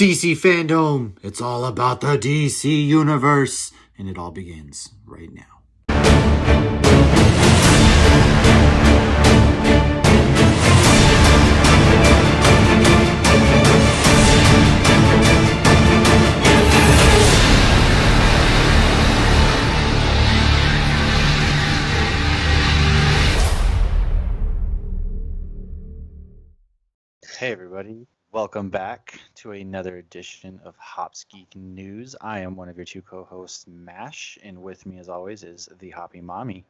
DC Fandome. It's all about the DC universe, and it all begins right now. Hey everybody, welcome back to another edition of Hopp's GEEK News. I am one of your two co-hosts, Mash, and with me as always is the Hoppy Mommy.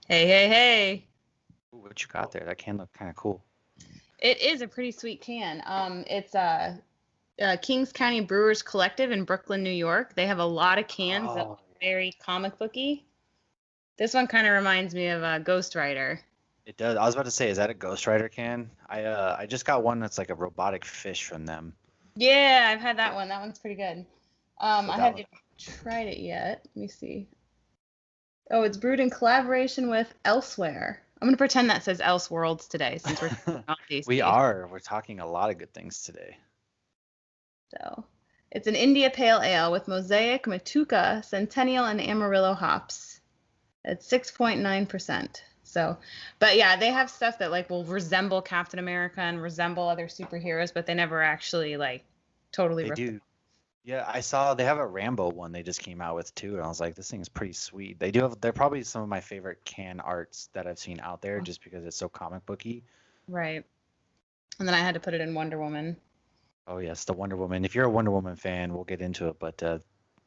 Hey. Ooh, what you got there? That can look kind of cool. It is a pretty sweet can. It's Kings County Brewers Collective in Brooklyn, New York. They have a lot of cans that look very comic booky. This one kind of reminds me of Ghost Rider. It does. I was about to say, is that a Ghost Rider can? I just got one that's like a robotic fish from them. Yeah, I've had that one. That one's pretty good. I haven't tried it yet. Let me see. Oh, it's brewed in collaboration with Elsewhere. I'm going to pretend that says Elseworlds today since we're not DC. We are. We're talking a lot of good things today. So, it's an India Pale Ale with Mosaic, Matuka, Centennial, and Amarillo hops. It's 6.9%. So, but yeah, they have stuff that like will resemble Captain America and resemble other superheroes, but they never actually like totally. They do. Yeah, I saw they have a Rambo one they just came out with too, and I was like, this thing is pretty sweet. They're probably some of my favorite can arts that I've seen out there just because it's so comic booky. Right. And then I had to put it in Wonder Woman. Oh yes, the Wonder Woman. If you're a Wonder Woman fan, we'll get into it, but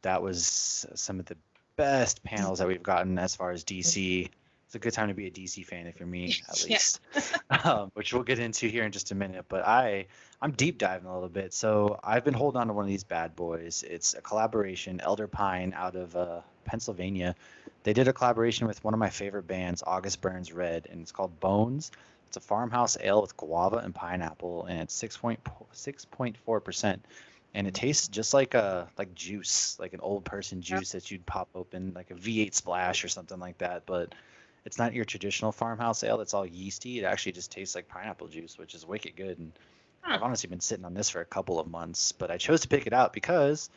that was some of the best panels that we've gotten as far as DC. It's a good time to be a DC fan if you're me, at least, which we'll get into here in just a minute. But I'm deep diving a little bit. So I've been holding on to one of these bad boys. It's a collaboration, Elder Pine out of Pennsylvania. They did a collaboration with one of my favorite bands, August Burns Red, and it's called Bones. It's a farmhouse ale with guava and pineapple, and it's 6.4%. And it tastes just like juice, like an old person juice that you'd pop open, like a V8 Splash or something like that. But it's not your traditional farmhouse ale that's all yeasty. It actually just tastes like pineapple juice, which is wicked good. And I've honestly been sitting on this for a couple of months, but I chose to pick it out because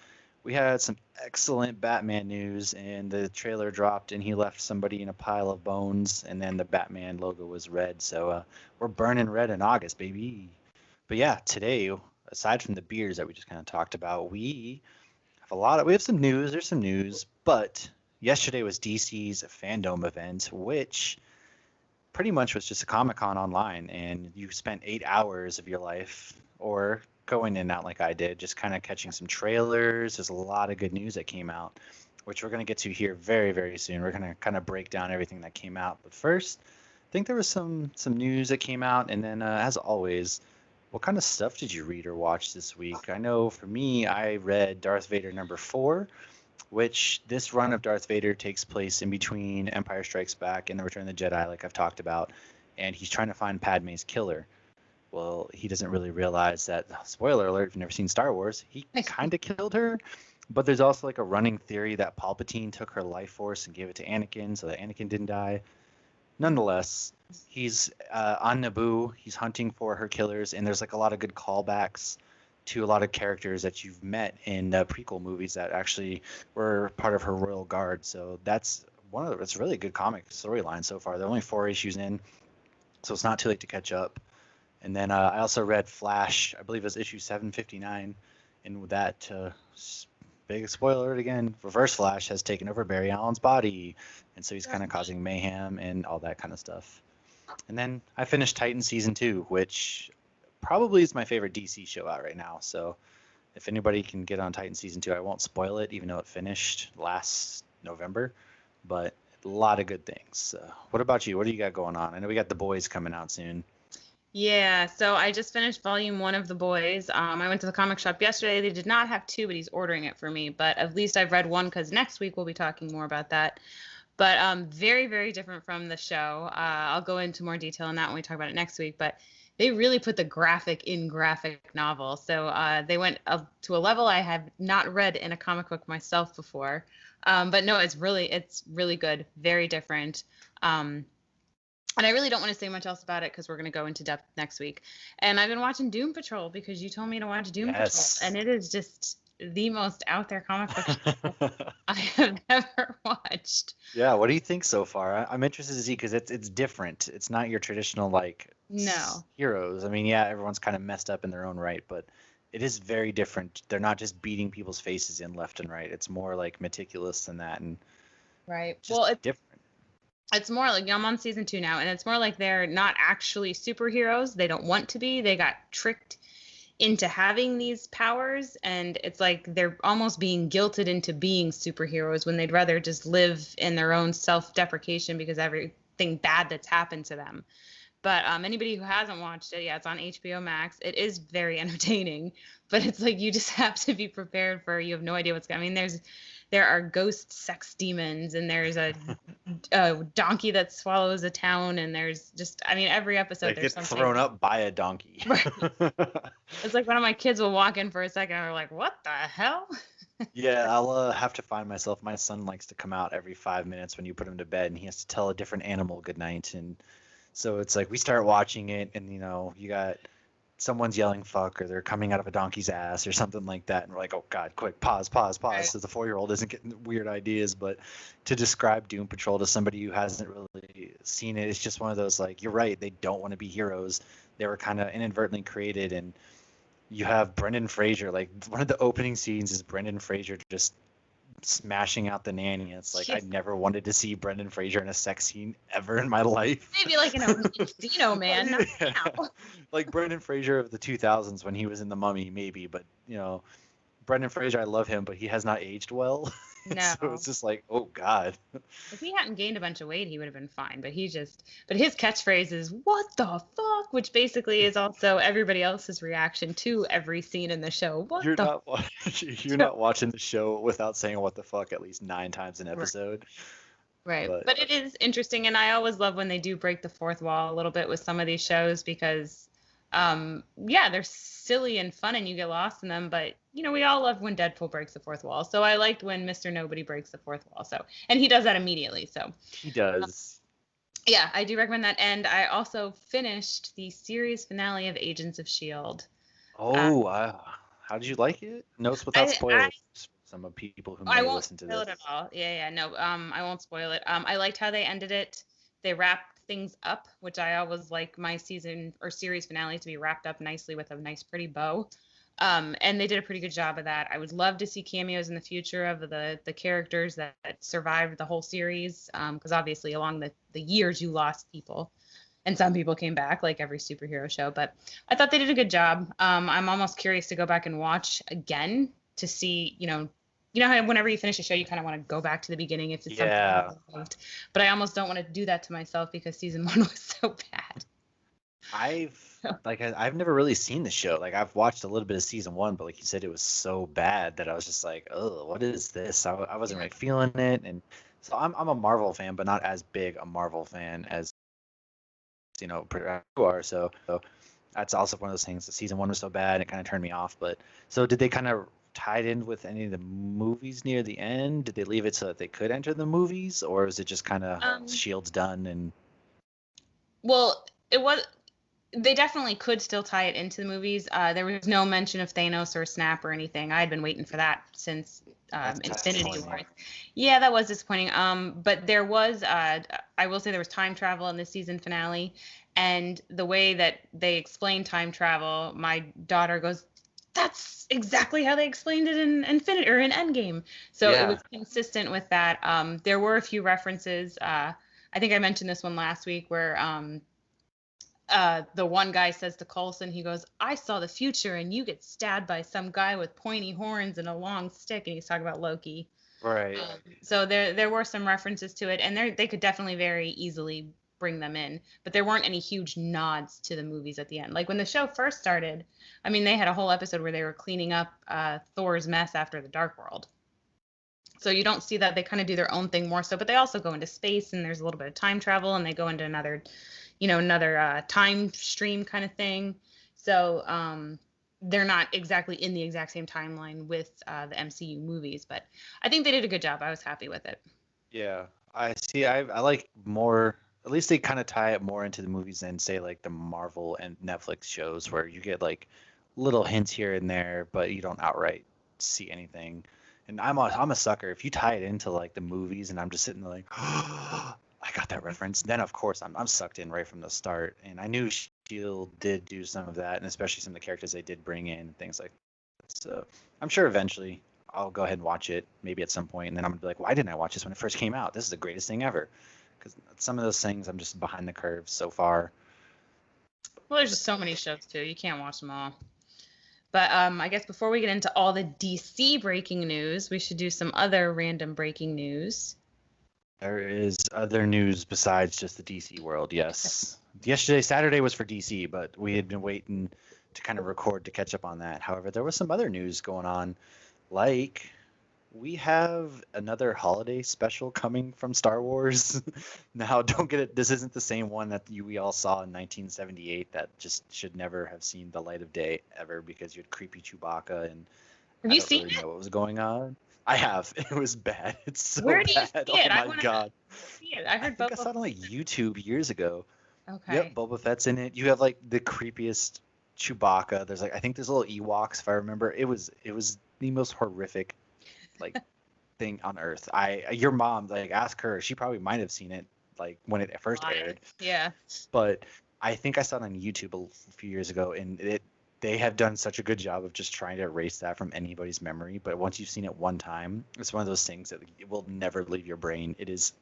we had some excellent Batman news, and the trailer dropped, and he left somebody in a pile of bones, and then the Batman logo was red. So we're burning red in August, baby. But yeah, today, aside from the beers that we just kind of talked about, we have some news. There's some news, but yesterday was DC's Fandome event, which pretty much was just a Comic-Con online, and you spent 8 hours of your life, or going in and out like I did, just kind of catching some trailers. There's a lot of good news that came out, which we're going to get to here very, very soon. We're going to kind of break down everything that came out. But first, I think there was some news that came out, and then as always, what kind of stuff did you read or watch this week? I know for me, I read Darth Vader #4, which this run of Darth Vader takes place in between Empire Strikes Back and The Return of the Jedi, like I've talked about, and he's trying to find Padme's killer. Well, he doesn't really realize that, spoiler alert, if you've never seen Star Wars, he kind of killed her. But there's also like a running theory that Palpatine took her life force and gave it to Anakin so that Anakin didn't die. Nonetheless, he's on Naboo. He's hunting for her killers, and there's like a lot of good callbacks to a lot of characters that you've met in prequel movies that actually were part of her royal guard. So it's really a good comic storyline so far. There are only 4 issues in, so it's not too late to catch up. And then I also read Flash, I believe it was issue 759, and with that, big spoiler again, Reverse Flash has taken over Barry Allen's body, and so he's kind of causing mayhem and all that kind of stuff. And then I finished Titan Season 2, which probably is my favorite DC show out right now. So if anybody can get on Titan Season 2, I won't spoil it, even though it finished last November, but a lot of good things. What about you? What do you got going on? I know we got The Boys coming out soon. Yeah, so I just finished volume 1 of The Boys. I went to the comic shop yesterday. They did not have 2, but he's ordering it for me. But at least I've read 1 because next week we'll be talking more about that. But very, very different from the show. I'll go into more detail on that when we talk about it next week. But they really put the graphic in graphic novel. So they went up to a level I have not read in a comic book myself before. But no, it's really good. Very different. And I really don't want to say much else about it because we're going to go into depth next week. And I've been watching Doom Patrol because you told me to watch Doom Patrol. And it is just the most out there comic book show I have ever watched. Yeah, what do you think so far? I'm interested to see because it's different. It's not your traditional like No. heroes. I mean, yeah, everyone's kind of messed up in their own right, but it is very different. They're not just beating people's faces in left and right. It's more like meticulous than that, and right. Just well, different. It's more like, I'm on season 2 now, and it's more like they're not actually superheroes. They don't want to be. They got tricked into having these powers, and it's like they're almost being guilted into being superheroes when they'd rather just live in their own self-deprecation because everything bad that's happened to them. But anybody who hasn't watched it, yeah, it's on HBO Max. It is very entertaining, but it's like you just have to be prepared for, you have no idea what's coming. There are ghost sex demons, and there's a donkey that swallows a town, and there's just, I mean, every episode They there's get something. thrown up by a donkey. Right. It's like one of my kids will walk in for a second and they're like, what the hell? Yeah, I'll have to find myself. My son likes to come out every 5 minutes when you put him to bed, and he has to tell a different animal goodnight. And so it's like we start watching it, and you got someone's yelling fuck, or they're coming out of a donkey's ass or something like that, and we're like, oh god, quick, pause, Right. so the 4-year-old isn't getting weird ideas. But to describe Doom Patrol to somebody who hasn't really seen it, it's just one of those, like, you're right, they don't want to be heroes. They were kind of inadvertently created, and you have Brendan Fraser, like one of the opening scenes is Brendan Fraser just smashing out the nanny. It's like, I never wanted to see Brendan Fraser in a sex scene ever in my life. Maybe like an Encino Man, not now. Like Brendan Fraser of the 2000s when he was in The Mummy, maybe, but Brendan Fraser, I love him, but he has not aged well. No. So it's just like, oh god. If he hadn't gained a bunch of weight, he would have been fine. But his catchphrase is "What the fuck," which basically is also everybody else's reaction to every scene in the show. You're not watching the show without saying "what the fuck" at least 9 times an episode. Right. But it is interesting, and I always love when they do break the fourth wall a little bit with some of these shows because, they're silly and fun, and you get lost in them. But we all love when Deadpool breaks the fourth wall. So I liked when Mr. Nobody breaks the fourth wall. So, and he does that immediately. So he does. Yeah, I do recommend that. And I also finished the series finale of Agents of S.H.I.E.L.D. Oh, wow. How did you like it? Notes without spoilers. Some of people who may listen to this. I won't spoil it at all. Yeah, no. I won't spoil it. I liked how they ended it. They wrapped things up, which I always like my season or series finale to be wrapped up nicely with a nice, pretty bow. And they did a pretty good job of that. I would love to see cameos in the future of the characters that survived the whole series, because obviously along the years you lost people, and some people came back like every superhero show. But I thought they did a good job. I'm almost curious to go back and watch again to see, how whenever you finish a show, you kind of want to go back to the beginning if it's something you loved. But I almost don't want to do that to myself because season 1 was so bad. I've never really seen the show. Like, I've watched a little bit of season 1, but like you said, it was so bad that I was just like, oh, what is this? I wasn't really feeling it. And so I'm a Marvel fan, but not as big a Marvel fan as you are. So that's also one of those things. The season 1 was so bad, it kind of turned me off. But so did they kind of tie it in with any of the movies near the end? Did they leave it so that they could enter the movies, or is it just kind of S.H.I.E.L.D.'s done? And well, it was. They definitely could still tie it into the movies. There was no mention of Thanos or Snap or anything. I had been waiting for that since Infinity War. Yeah, that was disappointing. But there was, I will say, there was time travel in the season finale, and the way that they explained time travel, my daughter goes, "That's exactly how they explained it in Infinity or in Endgame." So it was consistent with that. There were a few references. I think I mentioned this one last week where. The one guy says to Coulson, he goes, "I saw the future and you get stabbed by some guy with pointy horns and a long stick," and he's talking about Loki. Right. So there were some references to it, and they could definitely very easily bring them in, but there weren't any huge nods to the movies at the end. Like when the show first started, I mean, they had a whole episode where they were cleaning up Thor's mess after the Dark World. So you don't see that. They kind of do their own thing more so, but they also go into space, and there's a little bit of time travel, and they go into another time stream kind of thing. So they're not exactly in the exact same timeline with the MCU movies, but I think they did a good job. I was happy with it. Yeah, I see. I like more At least they kind of tie it more into the movies than say like the Marvel and Netflix shows where you get like little hints here and there, but you don't outright see anything. And I'm a sucker. If you tie it into like the movies and I'm just sitting there like, I got that reference, then of course I'm sucked in right from the start. And I knew Shield did do some of that, and especially some of the characters they did bring in and things like that. So I'm sure eventually I'll go ahead and watch it, maybe at some point, and then I'm gonna be like, why didn't I watch this when it first came out? This is the greatest thing ever. Because some of those things I'm just behind the curve so far. Well, there's just so many shows too. You can't watch them all. But I guess before we get into all the DC breaking news, we should do some other random breaking news. There is other news besides just the DC world, yes. Yesterday, Saturday was for DC, but we had been waiting to kind of record to catch up on that. However, there was some other news going on, like we have another holiday special coming from Star Wars. Now, don't get it. This isn't the same one that we all saw in 1978 that just should never have seen the light of day ever because you had creepy Chewbacca and Have I you don't seen really it? know what was going on. I have. It was bad. It's so Where do you see bad. it? Oh I my wanna god. see it. I I heard think I Boba. saw it on like YouTube years ago. Okay. Yep, Boba Fett's in it. You have like the creepiest Chewbacca. There's like I think there's little Ewoks if I remember. It was the most horrific like thing on earth. Your mom, like, ask her. She probably might have seen it like when it first aired, Yeah. but I think I saw it on YouTube a few years ago, and they have done such a good job of just trying to erase that from anybody's memory. But once you've seen it one time, it's one of those things that it will never leave your brain. It is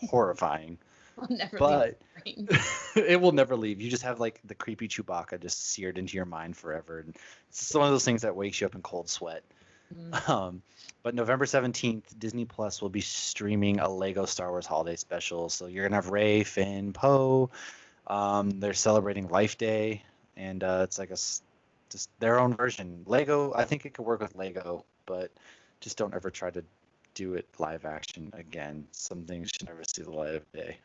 horrifying, I'll never but leave the brain. it will never leave. You just have like the creepy Chewbacca just seared into your mind forever. And it's one of those things that wakes you up in cold sweat. But November 17th, Disney Plus will be streaming a Lego Star Wars holiday special. So you're gonna have Rey, Finn, Poe. They're celebrating Life Day, and it's like just their own version. Lego, I think it could work with Lego, but just don't ever try to do it live action again. Some things should never see the light of day.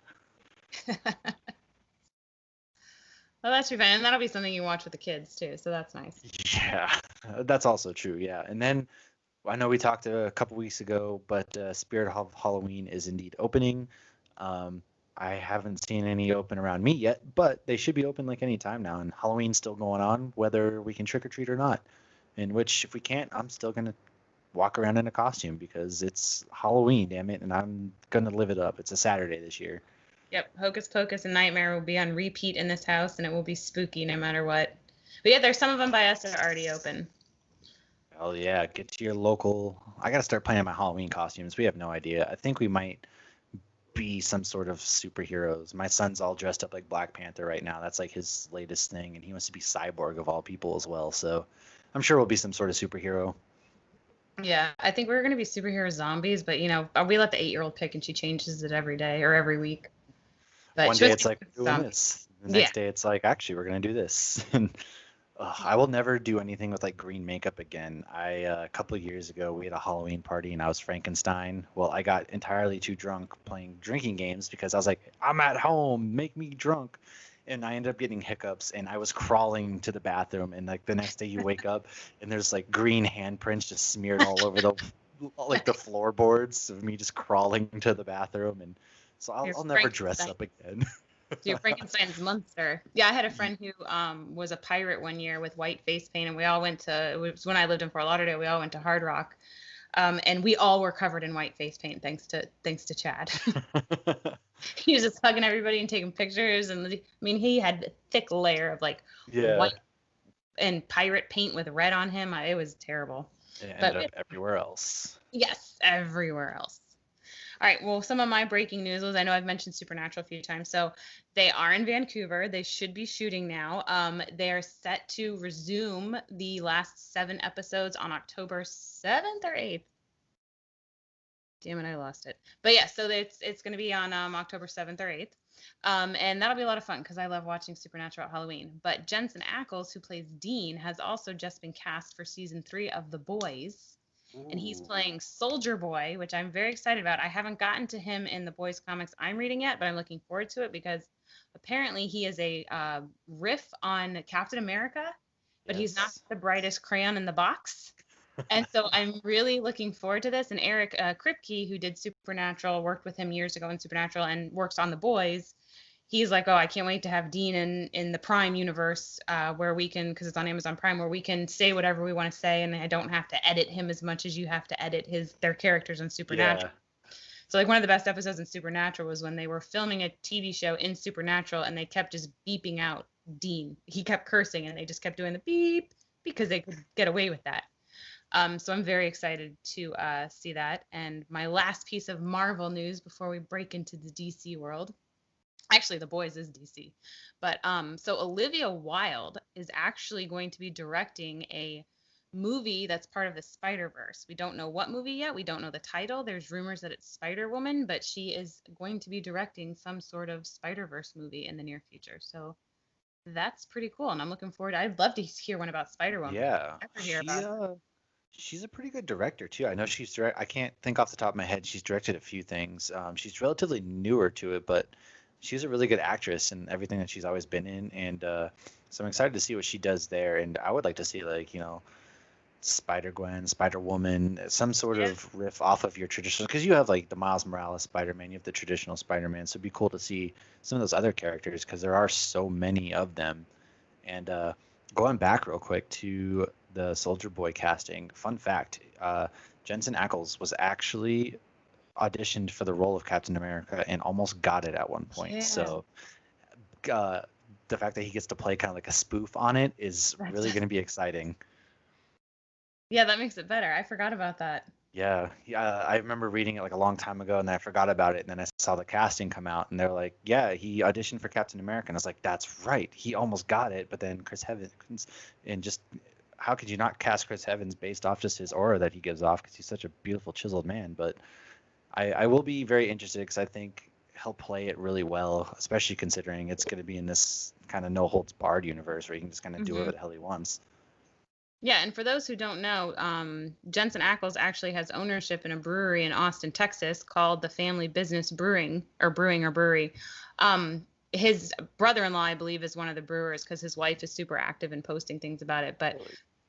Well, that's fun, and that'll be something you watch with the kids too. So that's nice. Yeah, that's also true. Yeah, and then I know we talked a couple weeks ago, but Spirit of Halloween is indeed opening. I haven't seen any open around me yet, but they should be open like any time now. And Halloween's still going on, whether we can trick or treat or not. In which, if we can't, I'm still gonna walk around in a costume because it's Halloween, damn it, and I'm gonna live it up. It's a Saturday this year. Yep, Hocus Pocus and Nightmare will be on repeat in this house, and it will be spooky no matter what. But yeah, there's some of them by us that are already open. Oh yeah, get to your local. I gotta start planning my Halloween costumes. We have no idea. I think we might be some sort of superheroes. My son's all dressed up like Black Panther right now. That's like his latest thing, and he wants to be Cyborg of all people as well. So I'm sure we'll be some sort of superhero. Yeah, I think we're gonna be superhero zombies, but we let the 8-year-old pick, and she changes it every day or every week. But One she day was it's like we're doing zombies. this. The next day it's like actually we're gonna do this. And I will never do anything with like green makeup again. A couple of years ago we had a Halloween party and I was Frankenstein. Well, I got entirely too drunk playing drinking games because I was like, I'm at home, make me drunk. And I ended up getting hiccups and I was crawling to the bathroom and like the next day you wake up and there's like green handprints just smeared all over the like the floorboards of me just crawling to the bathroom. And so I'll never dress up again. You're Frankenstein's monster. Yeah, I had a friend who was a pirate one year with white face paint, and we all went to, it was when I lived in Fort Lauderdale, we all went to Hard Rock. And we all were covered in white face paint thanks to Chad. He was just hugging everybody and taking pictures, and I mean he had a thick layer of like white and pirate paint with red on him. It was terrible. It ended up everywhere else. Yes, everywhere else. All right, well, some of my breaking news was, I know I've mentioned Supernatural a few times. So they are in Vancouver. They should be shooting now. They are set to resume the last 7 episodes on October 7th or 8th. Damn it, I lost it. But yeah, so it's going to be on October 7th or 8th. And that'll be a lot of fun because I love watching Supernatural at Halloween. But Jensen Ackles, who plays Dean, has also just been cast for season 3 of The Boys. And he's playing Soldier Boy, which I'm very excited about. I haven't gotten to him in the Boys comics I'm reading yet, but I'm looking forward to it because apparently he is a riff on Captain America, but he's not the brightest crayon in the box. And so I'm really looking forward to this. And Eric Kripke, who did Supernatural, worked with him years ago in Supernatural and works on The Boys. He's like, oh, I can't wait to have Dean in the Prime universe where we can, because it's on Amazon Prime, where we can say whatever we want to say, and I don't have to edit him as much as you have to edit their characters in Supernatural. Yeah. So like one of the best episodes in Supernatural was when they were filming a TV show in Supernatural and they kept just beeping out Dean. He kept cursing and they just kept doing the beep because they could get away with that. So I'm very excited to see that. And my last piece of Marvel news before we break into the DC world. Actually, The Boys is DC. But so Olivia Wilde is actually going to be directing a movie that's part of the Spider-Verse. We don't know what movie yet. We don't know the title. There's rumors that it's Spider-Woman, but she is going to be directing some sort of Spider-Verse movie in the near future. So that's pretty cool, and I'm looking forward. I'd love to hear one about Spider-Woman. Yeah. Never hear about. She's a pretty good director too. I know I can't think off the top of my head. She's directed a few things. She's relatively newer to it, but she's a really good actress in everything that she's always been in. And so I'm excited to see what she does there. And I would like to see, like, Spider-Gwen, Spider-Woman, some sort of riff off of your traditional, because you have like the Miles Morales Spider-Man, you have the traditional Spider-Man. So it'd be cool to see some of those other characters because there are so many of them. And going back real quick to the Soldier Boy casting, fun fact, Jensen Ackles was actually auditioned for the role of Captain America and almost got it at one point. Yeah. So the fact that he gets to play kind of like a spoof on it is really going to be exciting. Yeah, that makes it better. I forgot about that. Yeah, I remember reading it like a long time ago, and then I forgot about it, and then I saw the casting come out, and they're like, "Yeah, he auditioned for Captain America," and I was like, "That's right, he almost got it," but then Chris Evans, and just how could you not cast Chris Evans based off just his aura that he gives off? Because he's such a beautiful, chiseled man. But I will be very interested because I think he'll play it really well, especially considering it's going to be in this kind of no holds barred universe where he can just kind of do whatever the hell he wants. Yeah, and for those who don't know, Jensen Ackles actually has ownership in a brewery in Austin, Texas, called the Family Business Brewing or Brewery. His brother-in-law, I believe, is one of the brewers because his wife is super active in posting things about it. But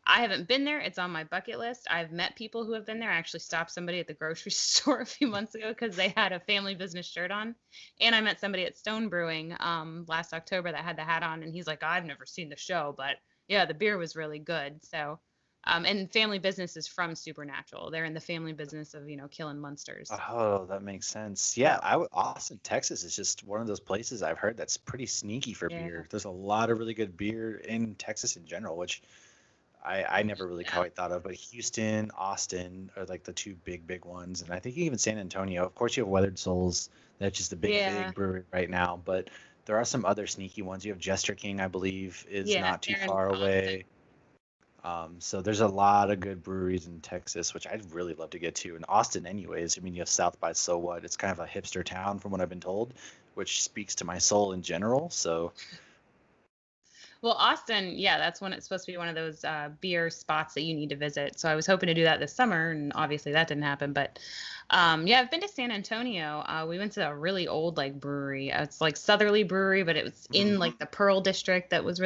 I haven't been there. It's on my bucket list. I've met people who have been there. I actually stopped somebody at the grocery store a few months ago because they had a family business shirt on. And I met somebody at Stone Brewing last October that had the hat on, and he's like, I've never seen the show, but yeah, the beer was really good. So, and family business is from Supernatural. They're in the family business of, killing monsters. Oh, that makes sense. Yeah, Austin, Texas is just one of those places I've heard that's pretty sneaky for beer. There's a lot of really good beer in Texas in general, which I never really quite thought of. But Houston, Austin are like the two big ones. And I think even San Antonio. Of course, you have Weathered Souls. That's just a big brewery right now. But there are some other sneaky ones. You have Jester King, I believe, is not too far away. So there's a lot of good breweries in Texas, which I'd really love to get to. In Austin, anyways, I mean, you have South by So What. It's kind of a hipster town from what I've been told, which speaks to my soul in general. So. Well, Austin, yeah, that's when it's supposed to be one of those beer spots that you need to visit. So I was hoping to do that this summer, and obviously that didn't happen. But yeah, I've been to San Antonio. We went to a really old brewery. It's like Southerly Brewery, but it was in like the Pearl District. So it was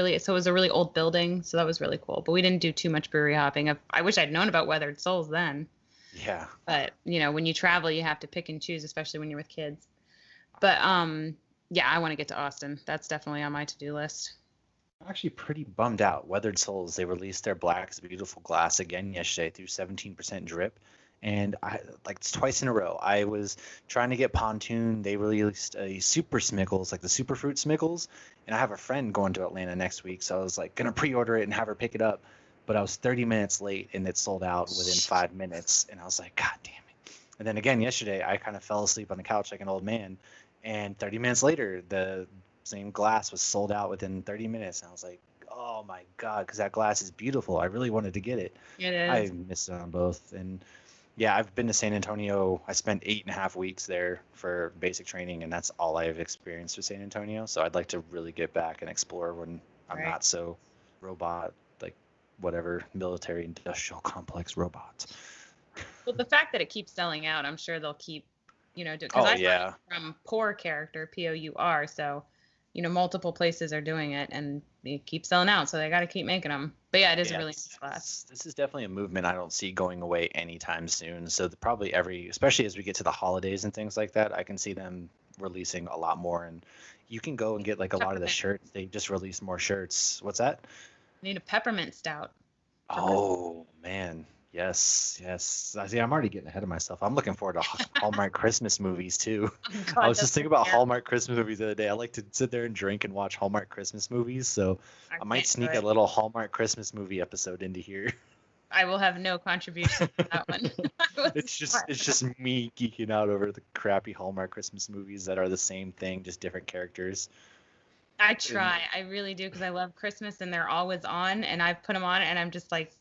a really old building. So that was really cool. But we didn't do too much brewery hopping. I wish I'd known about Weathered Souls then. Yeah. But when you travel, you have to pick and choose, especially when you're with kids. But yeah, I want to get to Austin. That's definitely on my to-do list. I'm actually pretty bummed out. Weathered Souls, they released their Black is Beautiful glass again yesterday through 17% drip. And it's twice in a row. I was trying to get Pontoon. They released a Super Smickles, like the Super Fruit Smickles. And I have a friend going to Atlanta next week. So I was like, going to pre-order it and have her pick it up. But I was 30 minutes late and it sold out within 5 minutes. And I was like, God damn it. And then again, yesterday, I kind of fell asleep on the couch like an old man. And 30 minutes later, the same glass was sold out within 30 minutes. And I was like, oh my God, because that glass is beautiful. I really wanted to get it. It is. I missed it on both. And yeah, I've been to San Antonio. I spent 8.5 weeks there for basic training, and that's all I've experienced with San Antonio. So I'd like to really get back and explore when I'm not so robot, like whatever military industrial complex robots. Well, the fact that it keeps selling out, I'm sure they'll keep, because from Pour character, Pour, so multiple places are doing it, and they keep selling out, so they got to keep making them. But yeah, it is a really nice class. This is definitely a movement I don't see going away anytime soon. So probably especially as we get to the holidays and things like that, I can see them releasing a lot more. And you can go and get like a lot of the shirts. They just released more shirts. What's that? Need a peppermint stout. Oh man, yes. See, I'm already getting ahead of myself. I'm looking forward to Hallmark Christmas movies too. Oh, God, I was just thinking about Hallmark Christmas movies the other day. I like to sit there and drink and watch Hallmark Christmas movies, so I might sneak a little Hallmark Christmas movie episode into here. I will have no contribution to that one. It's just me geeking out over the crappy Hallmark Christmas movies that are the same thing, just different characters. I try. I really do, because I love Christmas and they're always on, and I've put them on and I'm just like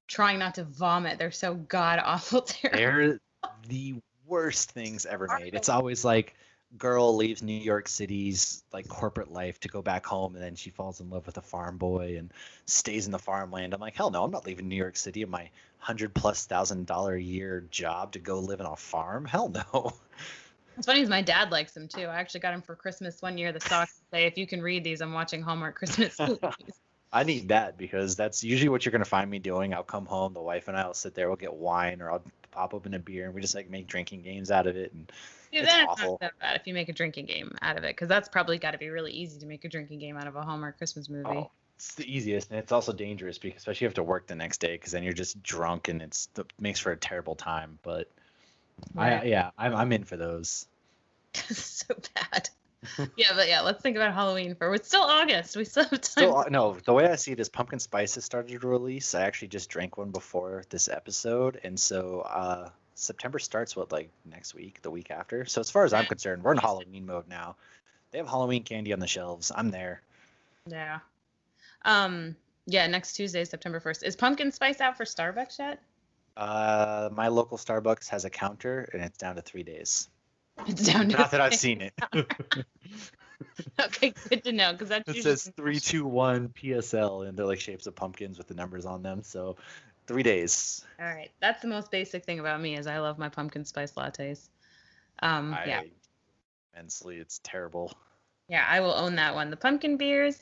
trying not to vomit. They're so god awful terrible. They're the worst things ever made. It's always like girl leaves New York City's like corporate life to go back home, and then she falls in love with a farm boy and stays in the farmland. I'm like, hell no, I'm not leaving New York City and my $100,000+ a year job to go live in a farm. Hell no. What's funny is my dad likes them too. I actually got him for Christmas one year. The socks say, if you can read these, I'm watching Hallmark Christmas movies. I need that, because that's usually what you're going to find me doing. I'll come home, the wife and I will sit there, we'll get wine, or I'll pop open a beer and we just like make drinking games out of it. And Dude, it's then awful. It's not so bad if you make a drinking game out of it, because that's probably got to be really easy to make a drinking game out of a Hallmark Christmas movie. Oh, it's the easiest, and it's also dangerous, because especially if you have to work the next day, because then you're just drunk and it makes for a terrible time. But I'm in for those. So bad. But let's think about Halloween for. It's still August. We still have time. No, the way I see it is pumpkin spice has started to release. I actually just drank one before this episode, and so September starts like next week, the week after. So as far as I'm concerned, we're in Halloween mode now. They have Halloween candy on the shelves. I'm there. Yeah. Next Tuesday, September 1st. Is pumpkin spice out for Starbucks yet? My local Starbucks has a counter, and it's down to 3 days. It's down to Not that I've seen it. Okay, good to know, because that it says 321 PSL, and they're like shapes of pumpkins with the numbers on them. So 3 days. All right, that's the most basic thing about me, is I love my pumpkin spice lattes. Immensely, it's terrible. Yeah, I will own that one. The pumpkin beers,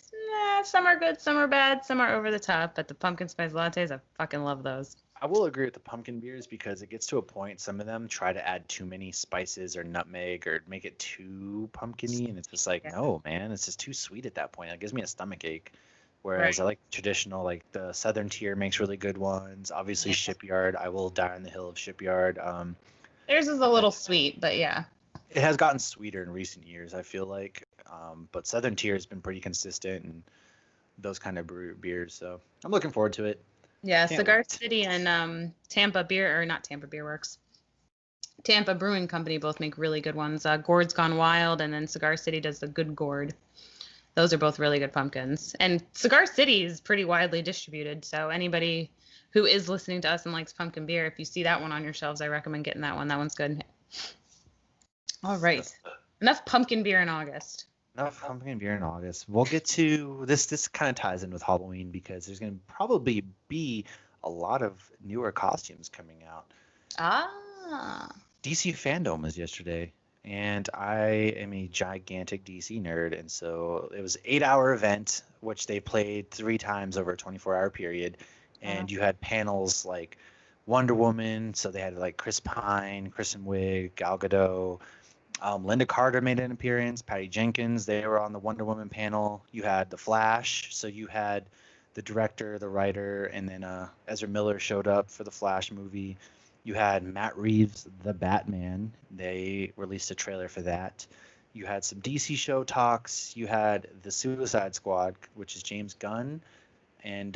some are good, some are bad, some are over the top, but the pumpkin spice lattes, I fucking love those. I will agree with the pumpkin beers, because it gets to a point, some of them try to add too many spices or nutmeg or make it too pumpkin-y, and it's just like, no, man, it's just too sweet at that point. It gives me a stomach ache. Whereas I like traditional, like the Southern Tier makes really good ones. Obviously, Shipyard, I will die on the hill of Shipyard. Theirs is a little sweet, but yeah. It has gotten sweeter in recent years, I feel like. But Southern Tier has been pretty consistent, and those kind of beers. So I'm looking forward to it. Yeah, Cigar City and Tampa Beer Works. Tampa Brewing Company both make really good ones. Gourd's Gone Wild, and then Cigar City does the Good Gourd. Those are both really good pumpkins. And Cigar City is pretty widely distributed, so anybody who is listening to us and likes pumpkin beer, if you see that one on your shelves, I recommend getting that one. That one's good. All right. Enough pumpkin beer in August. Enough pumpkin beer in August. We'll get to this. This kind of ties in with Halloween, because there's going to probably be a lot of newer costumes coming out. DC Fandome was yesterday, and I am a gigantic DC nerd, and so it was an 8-hour event, which they played 3 times over a 24-hour period, and you had panels like Wonder Woman, so they had like Chris Pine, Kristen Wiig, Gal Gadot. Linda Carter made an appearance. Patty Jenkins, they were on the Wonder Woman panel. You had The Flash, so you had the director, the writer, and then Ezra Miller showed up for the Flash movie. You had Matt Reeves, the Batman. They released a trailer for that. You had some DC show talks. You had the Suicide Squad, which is James Gunn. And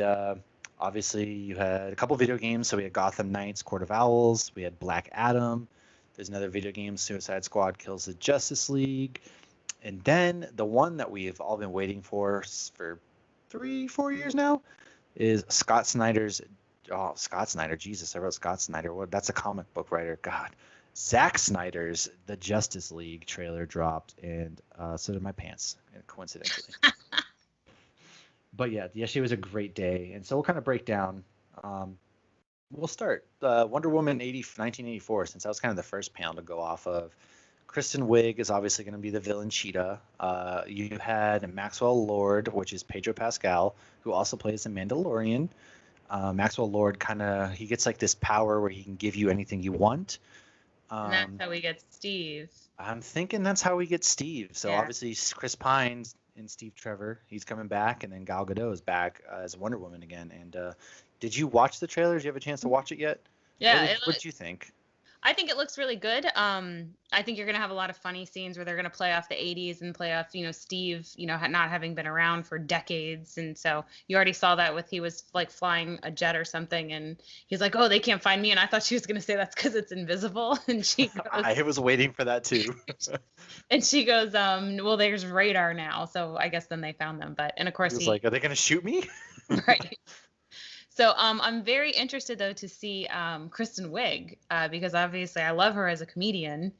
obviously you had a couple video games. So we had Gotham Knights, Court of Owls. We had Black Adam. There's another video game, Suicide Squad Kills the Justice League. And then the one that we've all been waiting for 3-4 years now is Scott Snyder's. Oh, Scott Snyder. Jesus, I wrote Scott Snyder. What? That's a comic book writer. God. Zack Snyder's The Justice League trailer dropped, and so did my pants, coincidentally. But yeah, yesterday was a great day, and so we'll kind of break down. We'll start Wonder Woman 1984, since that was kind of the first panel to go off of. Kristen Wiig is obviously going to be the villain Cheetah. You had Maxwell Lord, which is Pedro Pascal, who also plays the Mandalorian. Maxwell Lord he gets like this power where he can give you anything you want. And that's how we get Steve. I'm thinking that's how we get Steve. So Yeah. obviously Chris Pine's and Steve Trevor, he's coming back, and then Gal Gadot is back as Wonder Woman again. And did you watch the trailers? Did you have a chance to watch it yet? Yeah. What did you think? I think it looks really good. I think you're gonna have a lot of funny scenes where they're gonna play off the '80s and play off, Steve, not having been around for decades, and so you already saw that with he was like flying a jet or something, and he's like, "Oh, they can't find me," and I thought she was gonna say that's because it's invisible, and she goes, I was waiting for that too. and she goes, "Well, there's radar now, so I guess then they found them," and of course he was like, "Are they gonna shoot me?" Right. So I'm very interested though to see Kristen Wiig because obviously I love her as a comedian.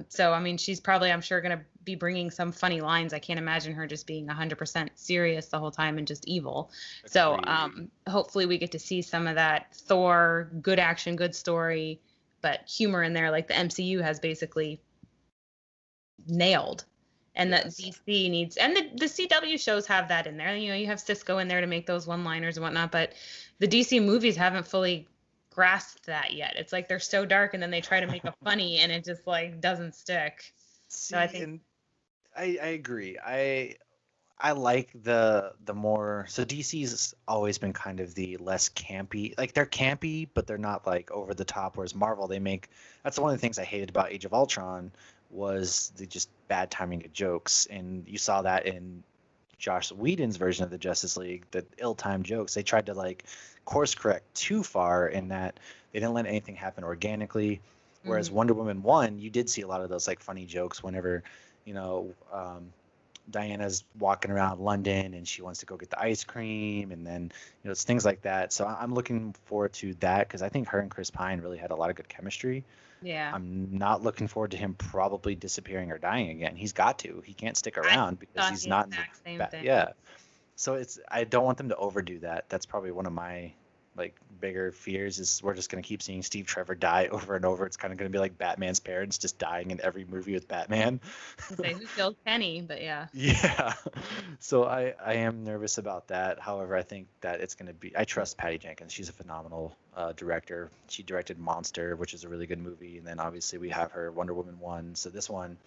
So I mean she's probably I'm sure going to be bringing some funny lines. I can't imagine her just being 100% serious the whole time and just evil. So hopefully we get to see some of that Thor, good action, good story, but humor in there like the MCU has basically nailed. And Yes. that DC needs, and the CW shows have that in there. You have Cisco in there to make those one-liners and whatnot, but the DC movies haven't fully grasped that yet. It's like they're so dark, and then they try to make a funny, and it just like doesn't stick. See, So I think, and I agree. I like the more. So DC's always been kind of the less campy. Like they're campy, but they're not like over the top. Whereas Marvel, they make. That's one of the things I hated about Age of Ultron was the just bad timing of jokes, and you saw that in Joss Whedon's version of the Justice League, the ill-timed jokes. They tried to like course correct too far in that they didn't let anything happen organically. Whereas Wonder Woman 1, you did see a lot of those like funny jokes whenever, you know, Diana's walking around London and she wants to go get the ice cream, and then it's things like that. So I'm looking forward to that because I think her and Chris Pine really had a lot of good chemistry. yeah, I'm not looking forward to him probably disappearing or dying again. He's got to. He can't stick around because thought he's the not in exact same the thing. yeah. So I don't want them to overdo that. That's probably one of my like bigger fears is we're just gonna keep seeing Steve Trevor die over and over. It's kind of gonna be like Batman's parents just dying in every movie with Batman. Say who killed Kenny, but yeah. Yeah. So I am nervous about that. However, I think that it's gonna be. I trust Patty Jenkins. She's a phenomenal director. She directed Monster, which is a really good movie, and then obviously we have her Wonder Woman 1. So this one,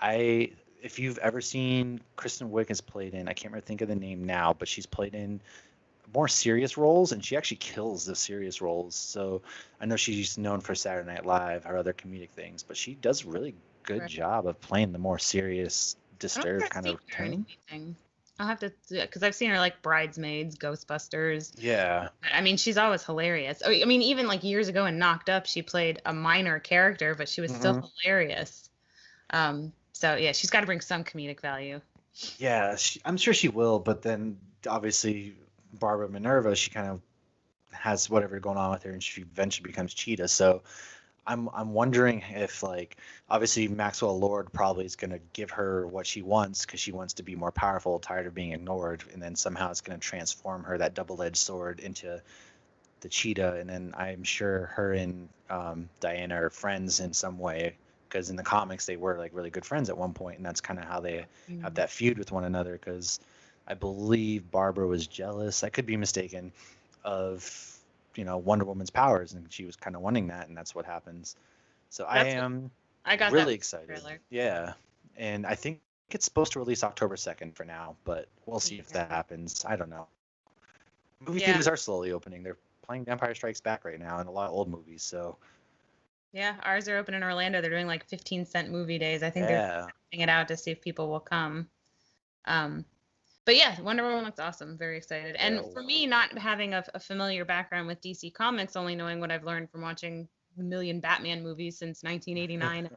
if you've ever seen Kristen Wiig has played in, I can't remember think of the name now, but she's played in more serious roles, and she actually kills the serious roles. So I know she's known for Saturday Night Live or other comedic things, but she does a really good job of playing the more serious, disturbed kind of tone. I'll have to, because I've seen her like Bridesmaids, Ghostbusters. Yeah. I mean, she's always hilarious. I mean, even like years ago in Knocked Up, she played a minor character, but she was still hilarious. So yeah, she's got to bring some comedic value. Yeah, I'm sure she will, but then obviously Barbara Minerva, she kind of has whatever going on with her, and she eventually becomes Cheetah. So I'm wondering if like obviously Maxwell Lord probably is going to give her what she wants because she wants to be more powerful, tired of being ignored, and then somehow it's going to transform her, that double-edged sword, into the Cheetah. And then I'm sure her and Diana are friends in some way because in the comics they were like really good friends at one point, and that's kind of how they have that feud with one another. Because I believe Barbara was jealous. I could be mistaken of Wonder Woman's powers, and she was kind of wanting that, and that's what happens. So I am really excited. Yeah, and I think it's supposed to release October 2nd for now, but we'll see if that happens. I don't know. Movie theaters are slowly opening. They're playing Empire Strikes Back right now and a lot of old movies. So yeah, ours are open in Orlando. They're doing like 15-cent movie days. I think they're testing it out to see if people will come. But yeah, Wonder Woman looks awesome. Very excited. And for me, not having a familiar background with DC Comics, only knowing what I've learned from watching a million Batman movies since 1989,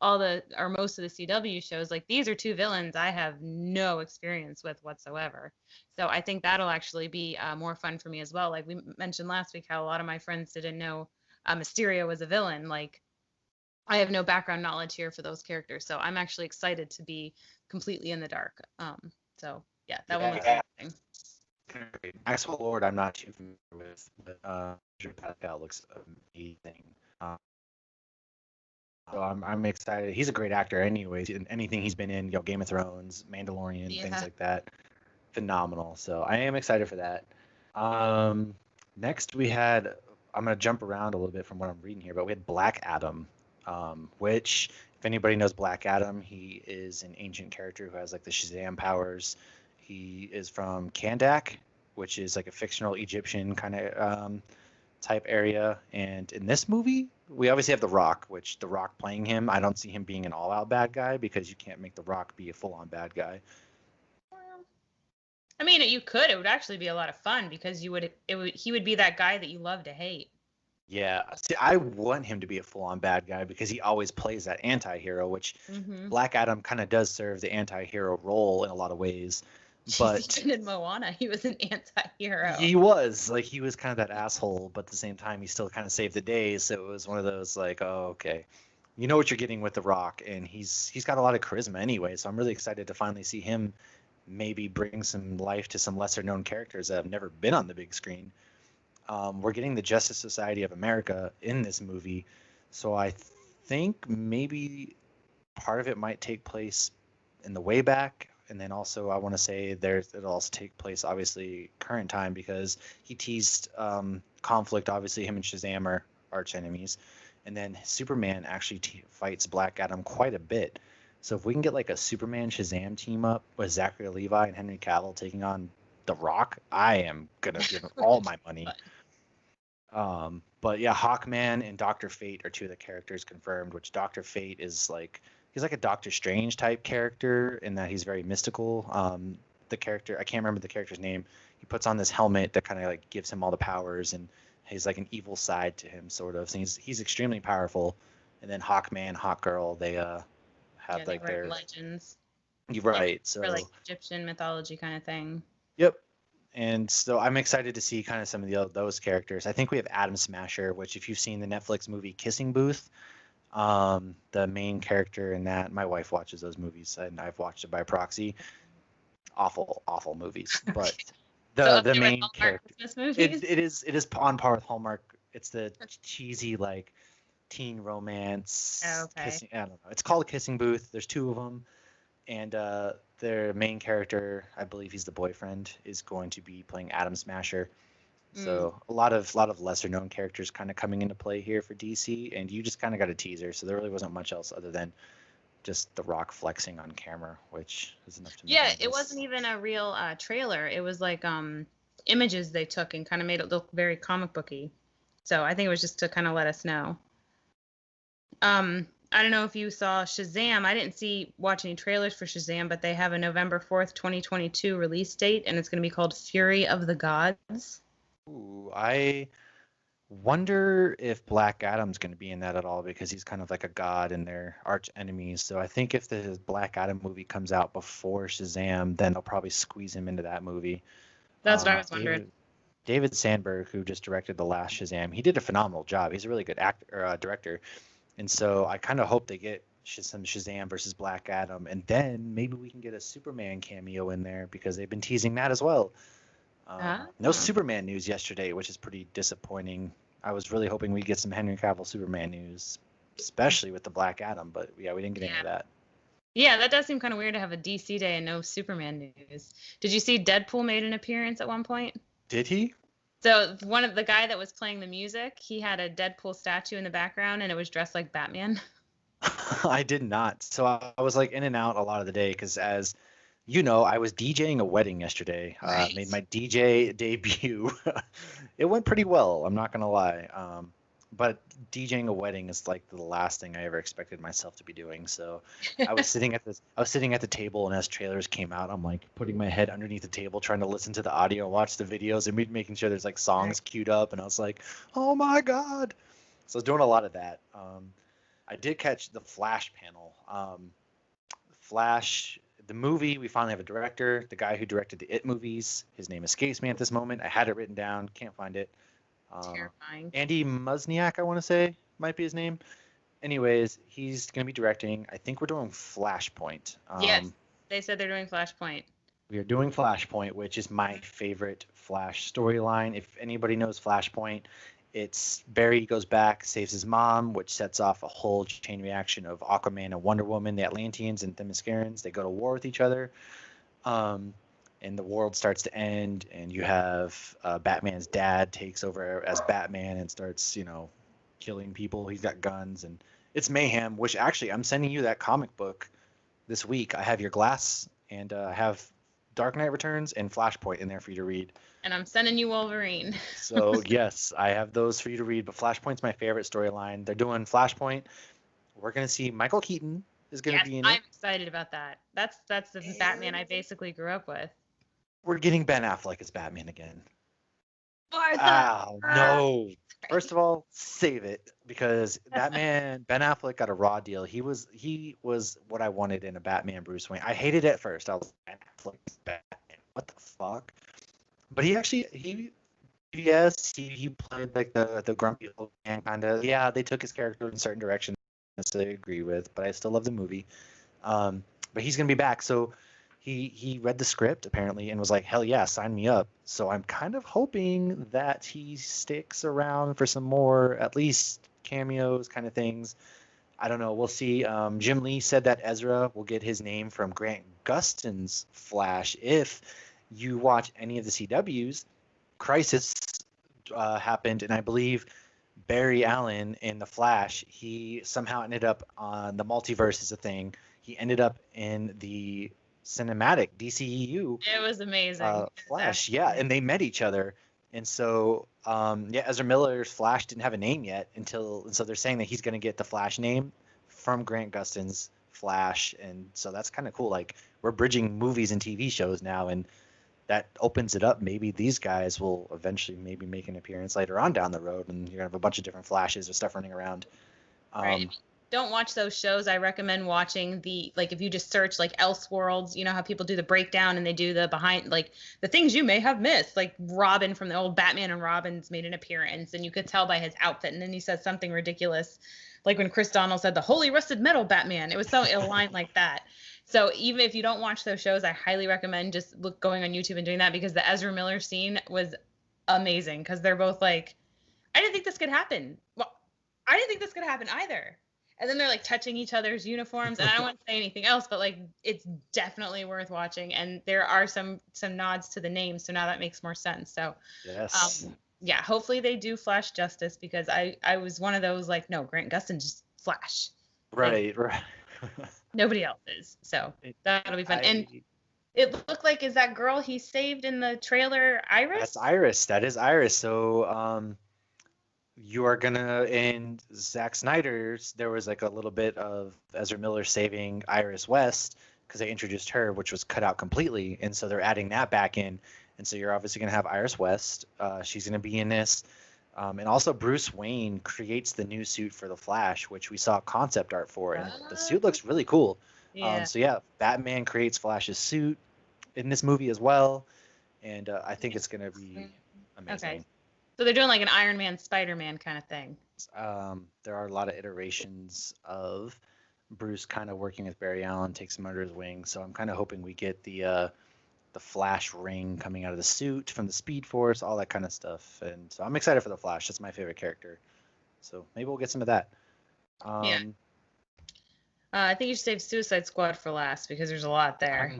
most of the CW shows, like these are two villains I have no experience with whatsoever. So I think that'll actually be more fun for me as well. Like we mentioned last week, how a lot of my friends didn't know Mysterio was a villain. Like I have no background knowledge here for those characters, so I'm actually excited to be completely in the dark. So yeah, that one looks amazing. Maxwell Lord, I'm not too familiar with, but Pedro Pascal looks amazing. So I'm excited. He's a great actor, anyways. In anything he's been in, Game of Thrones, Mandalorian, things like that, phenomenal. So I am excited for that. Um, Next we had. I'm gonna jump around a little bit from what I'm reading here, but we had Black Adam, which if anybody knows Black Adam, he is an ancient character who has like the Shazam powers. He is from Kandak, which is like a fictional Egyptian kind of type area. And in this movie, we obviously have The Rock, which The Rock playing him, I don't see him being an all-out bad guy because you can't make The Rock be a full-on bad guy. I mean, you could. It would actually be a lot of fun because he would be that guy that you love to hate. Yeah, see, I want him to be a full-on bad guy because he always plays that anti-hero, which Black Adam kind of does serve the anti-hero role in a lot of ways. But even in Moana, he was an anti-hero. He was kind of that asshole, but at the same time, he still kind of saved the day. So it was one of those like, oh, okay, you know what you're getting with The Rock, and he's got a lot of charisma anyway. So I'm really excited to finally see him maybe bring some life to some lesser-known characters that have never been on the big screen. We're getting the Justice Society of America in this movie, so I think maybe part of it might take place in the way back. And then also, I want to say it'll also take place, obviously, current time because he teased conflict. Obviously, him and Shazam are arch enemies. And then Superman actually fights Black Adam quite a bit. So if we can get like a Superman Shazam team up with Zachary Levi and Henry Cavill taking on The Rock, I am going to give him all my money. But yeah, Hawkman and Dr. Fate are two of the characters confirmed, which Dr. Fate is like, he's like a Doctor Strange type character in that he's very mystical. The character, I can't remember the character's name. He puts on this helmet that kind of like gives him all the powers, and he's like an evil side to him, sort of. So he's extremely powerful. And then Hawkman, Hawkgirl, they have like their legends. You're right. So for like Egyptian mythology kind of thing. Yep. And so I'm excited to see kind of some of those characters. I think we have Atom Smasher, which if you've seen the Netflix movie Kissing Booth, the main character in that, my wife watches those movies and I've watched it by proxy. Awful movies, but the main character, it is on par with Hallmark. It's the cheesy like teen romance. Kissing, I don't know. It's called Kissing Booth. There's two of them, and their main character, I believe he's the boyfriend, is going to be playing Atom Smasher. So a lot of lesser known characters kind of coming into play here for DC, and you just kind of got a teaser, so there really wasn't much else other than just The Rock flexing on camera, which is enough to me. Yeah, it wasn't even a real trailer. It was like images they took and kind of made it look very comic booky. So I think it was just to kind of let us know. I don't know if you saw Shazam. I didn't watch any trailers for Shazam, but they have a November 4th, 2022 release date, and it's going to be called Fury of the Gods. Ooh, I wonder if Black Adam's going to be in that at all because he's kind of like a god and they're arch enemies. So I think if the Black Adam movie comes out before Shazam, then they'll probably squeeze him into that movie. That's what I was wondering. David Sandberg, who just directed the last Shazam, he did a phenomenal job. He's a really good director. And so I kind of hope they get some Shazam versus Black Adam, and then maybe we can get a Superman cameo in there because they've been teasing that as well. No Superman news yesterday, which is pretty disappointing. I was really hoping we'd get some Henry Cavill Superman news, especially with the Black Adam, but yeah, we didn't get any of that. Yeah, that does seem kind of weird to have a DC day and no Superman news. Did you see Deadpool made an appearance at one point? Did he? So one of the guy that was playing the music, he had a Deadpool statue in the background, and it was dressed like Batman. I did not. So I was like in and out a lot of the day because, as you know, I was DJing a wedding yesterday. Right. Made my DJ debut. It went pretty well. I'm not gonna lie. But DJing a wedding is like the last thing I ever expected myself to be doing. So I was sitting at the table, and as trailers came out, I'm like putting my head underneath the table, trying to listen to the audio and watch the videos, and making sure there's like songs queued up. And I was like, oh my god! So I was doing a lot of that. I did catch the Flash panel. Flash, the movie. We finally have a director. The guy who directed the It movies. His name escapes me at this moment. I had it written down. Can't find it. Terrifying. Andy Musniak, I want to say, might be his name. Anyways, he's going to be directing. I think we're doing Flashpoint. Yes, they said they're doing Flashpoint. We are doing Flashpoint, which is my favorite Flash storyline. If anybody knows Flashpoint, It's Barry goes back, saves his mom, which sets off a whole chain reaction of Aquaman and Wonder Woman, the Atlanteans and Themyscirans. They go to war with each other, and the world starts to end. And you have Batman's dad takes over as Batman and starts, killing people. He's got guns, and it's mayhem. Which actually, I'm sending you that comic book this week. I have your Glass, and I have Dark Knight Returns and Flashpoint in there for you to read. And I'm sending you Wolverine. So yes, I have those for you to read. But Flashpoint's my favorite storyline. They're doing Flashpoint. We're gonna see Michael Keaton is gonna be in it. I'm excited about that. That's the Batman I basically grew up with. We're getting Ben Affleck as Batman again. Martha! Oh no! First of all, save it, because Ben Affleck got a raw deal. He was what I wanted in a Batman Bruce Wayne. I hated it at first. I was like, Ben Affleck's Batman. What the fuck? But he played like the grumpy old man kind of. Yeah, they took his character in certain directions I agree with, but I still love the movie. But he's gonna be back, so he read the script apparently and was like, hell yeah, sign me up. So I'm kind of hoping that he sticks around for some more, at least cameos kind of things. I don't know. We'll see. Jim Lee said that Ezra will get his name from Grant Gustin's Flash. If you watch any of the CWs, Crisis happened, and I believe Barry Allen in the Flash, he somehow ended up on the multiverse is a thing. He ended up in the cinematic DCEU. It was amazing. Flash, yeah, and they met each other. And so, Ezra Miller's Flash didn't have a name yet and so they're saying that he's going to get the Flash name from Grant Gustin's Flash, and so that's kind of cool. Like, we're bridging movies and TV shows now, and that opens it up. Maybe these guys will eventually maybe make an appearance later on down the road, and you're gonna have a bunch of different Flashes or stuff running around. Right. If you don't watch those shows, I recommend watching if you just search like Elseworlds, you know how people do the breakdown and they do the behind, like the things you may have missed, like Robin from the old Batman and Robin's made an appearance, and you could tell by his outfit, and then he says something ridiculous, like when Chris Donnell said the Holy Rusted Metal Batman. It was so aligned like that. So even if you don't watch those shows, I highly recommend just going on YouTube and doing that, because the Ezra Miller scene was amazing, because they're both like, I didn't think this could happen. Well, I didn't think this could happen either. And then they're like touching each other's uniforms, and I don't want to say anything else, but like it's definitely worth watching. And there are some nods to the names, so now that makes more sense. So yes, yeah, hopefully they do Flash justice, because I was one of those like, no, Grant Gustin just Flash. Right. Nobody else is, so that'll be fun. And it looked like, is that girl he saved in the trailer Iris? That's Iris. That is Iris. So you are gonna, in Zack Snyder's, there was like a little bit of Ezra Miller saving Iris West because they introduced her, which was cut out completely, and so they're adding that back in. And so you're obviously gonna have Iris West. She's gonna be in this. And also Bruce Wayne creates the new suit for the Flash, which we saw concept art for, and the suit looks really cool. Yeah. So yeah, Batman creates Flash's suit in this movie as well, and I think it's gonna be amazing. Okay. So they're doing like an Iron Man, Spider-Man kind of thing. There are a lot of iterations of Bruce kind of working with Barry Allen, takes him under his wing. So I'm kind of hoping we get the Flash ring coming out of the suit from the Speed Force, all that kind of stuff. And so I'm excited for the Flash. That's my favorite character. So maybe we'll get some of that. Yeah. I think you should save Suicide Squad for last, because there's a lot there.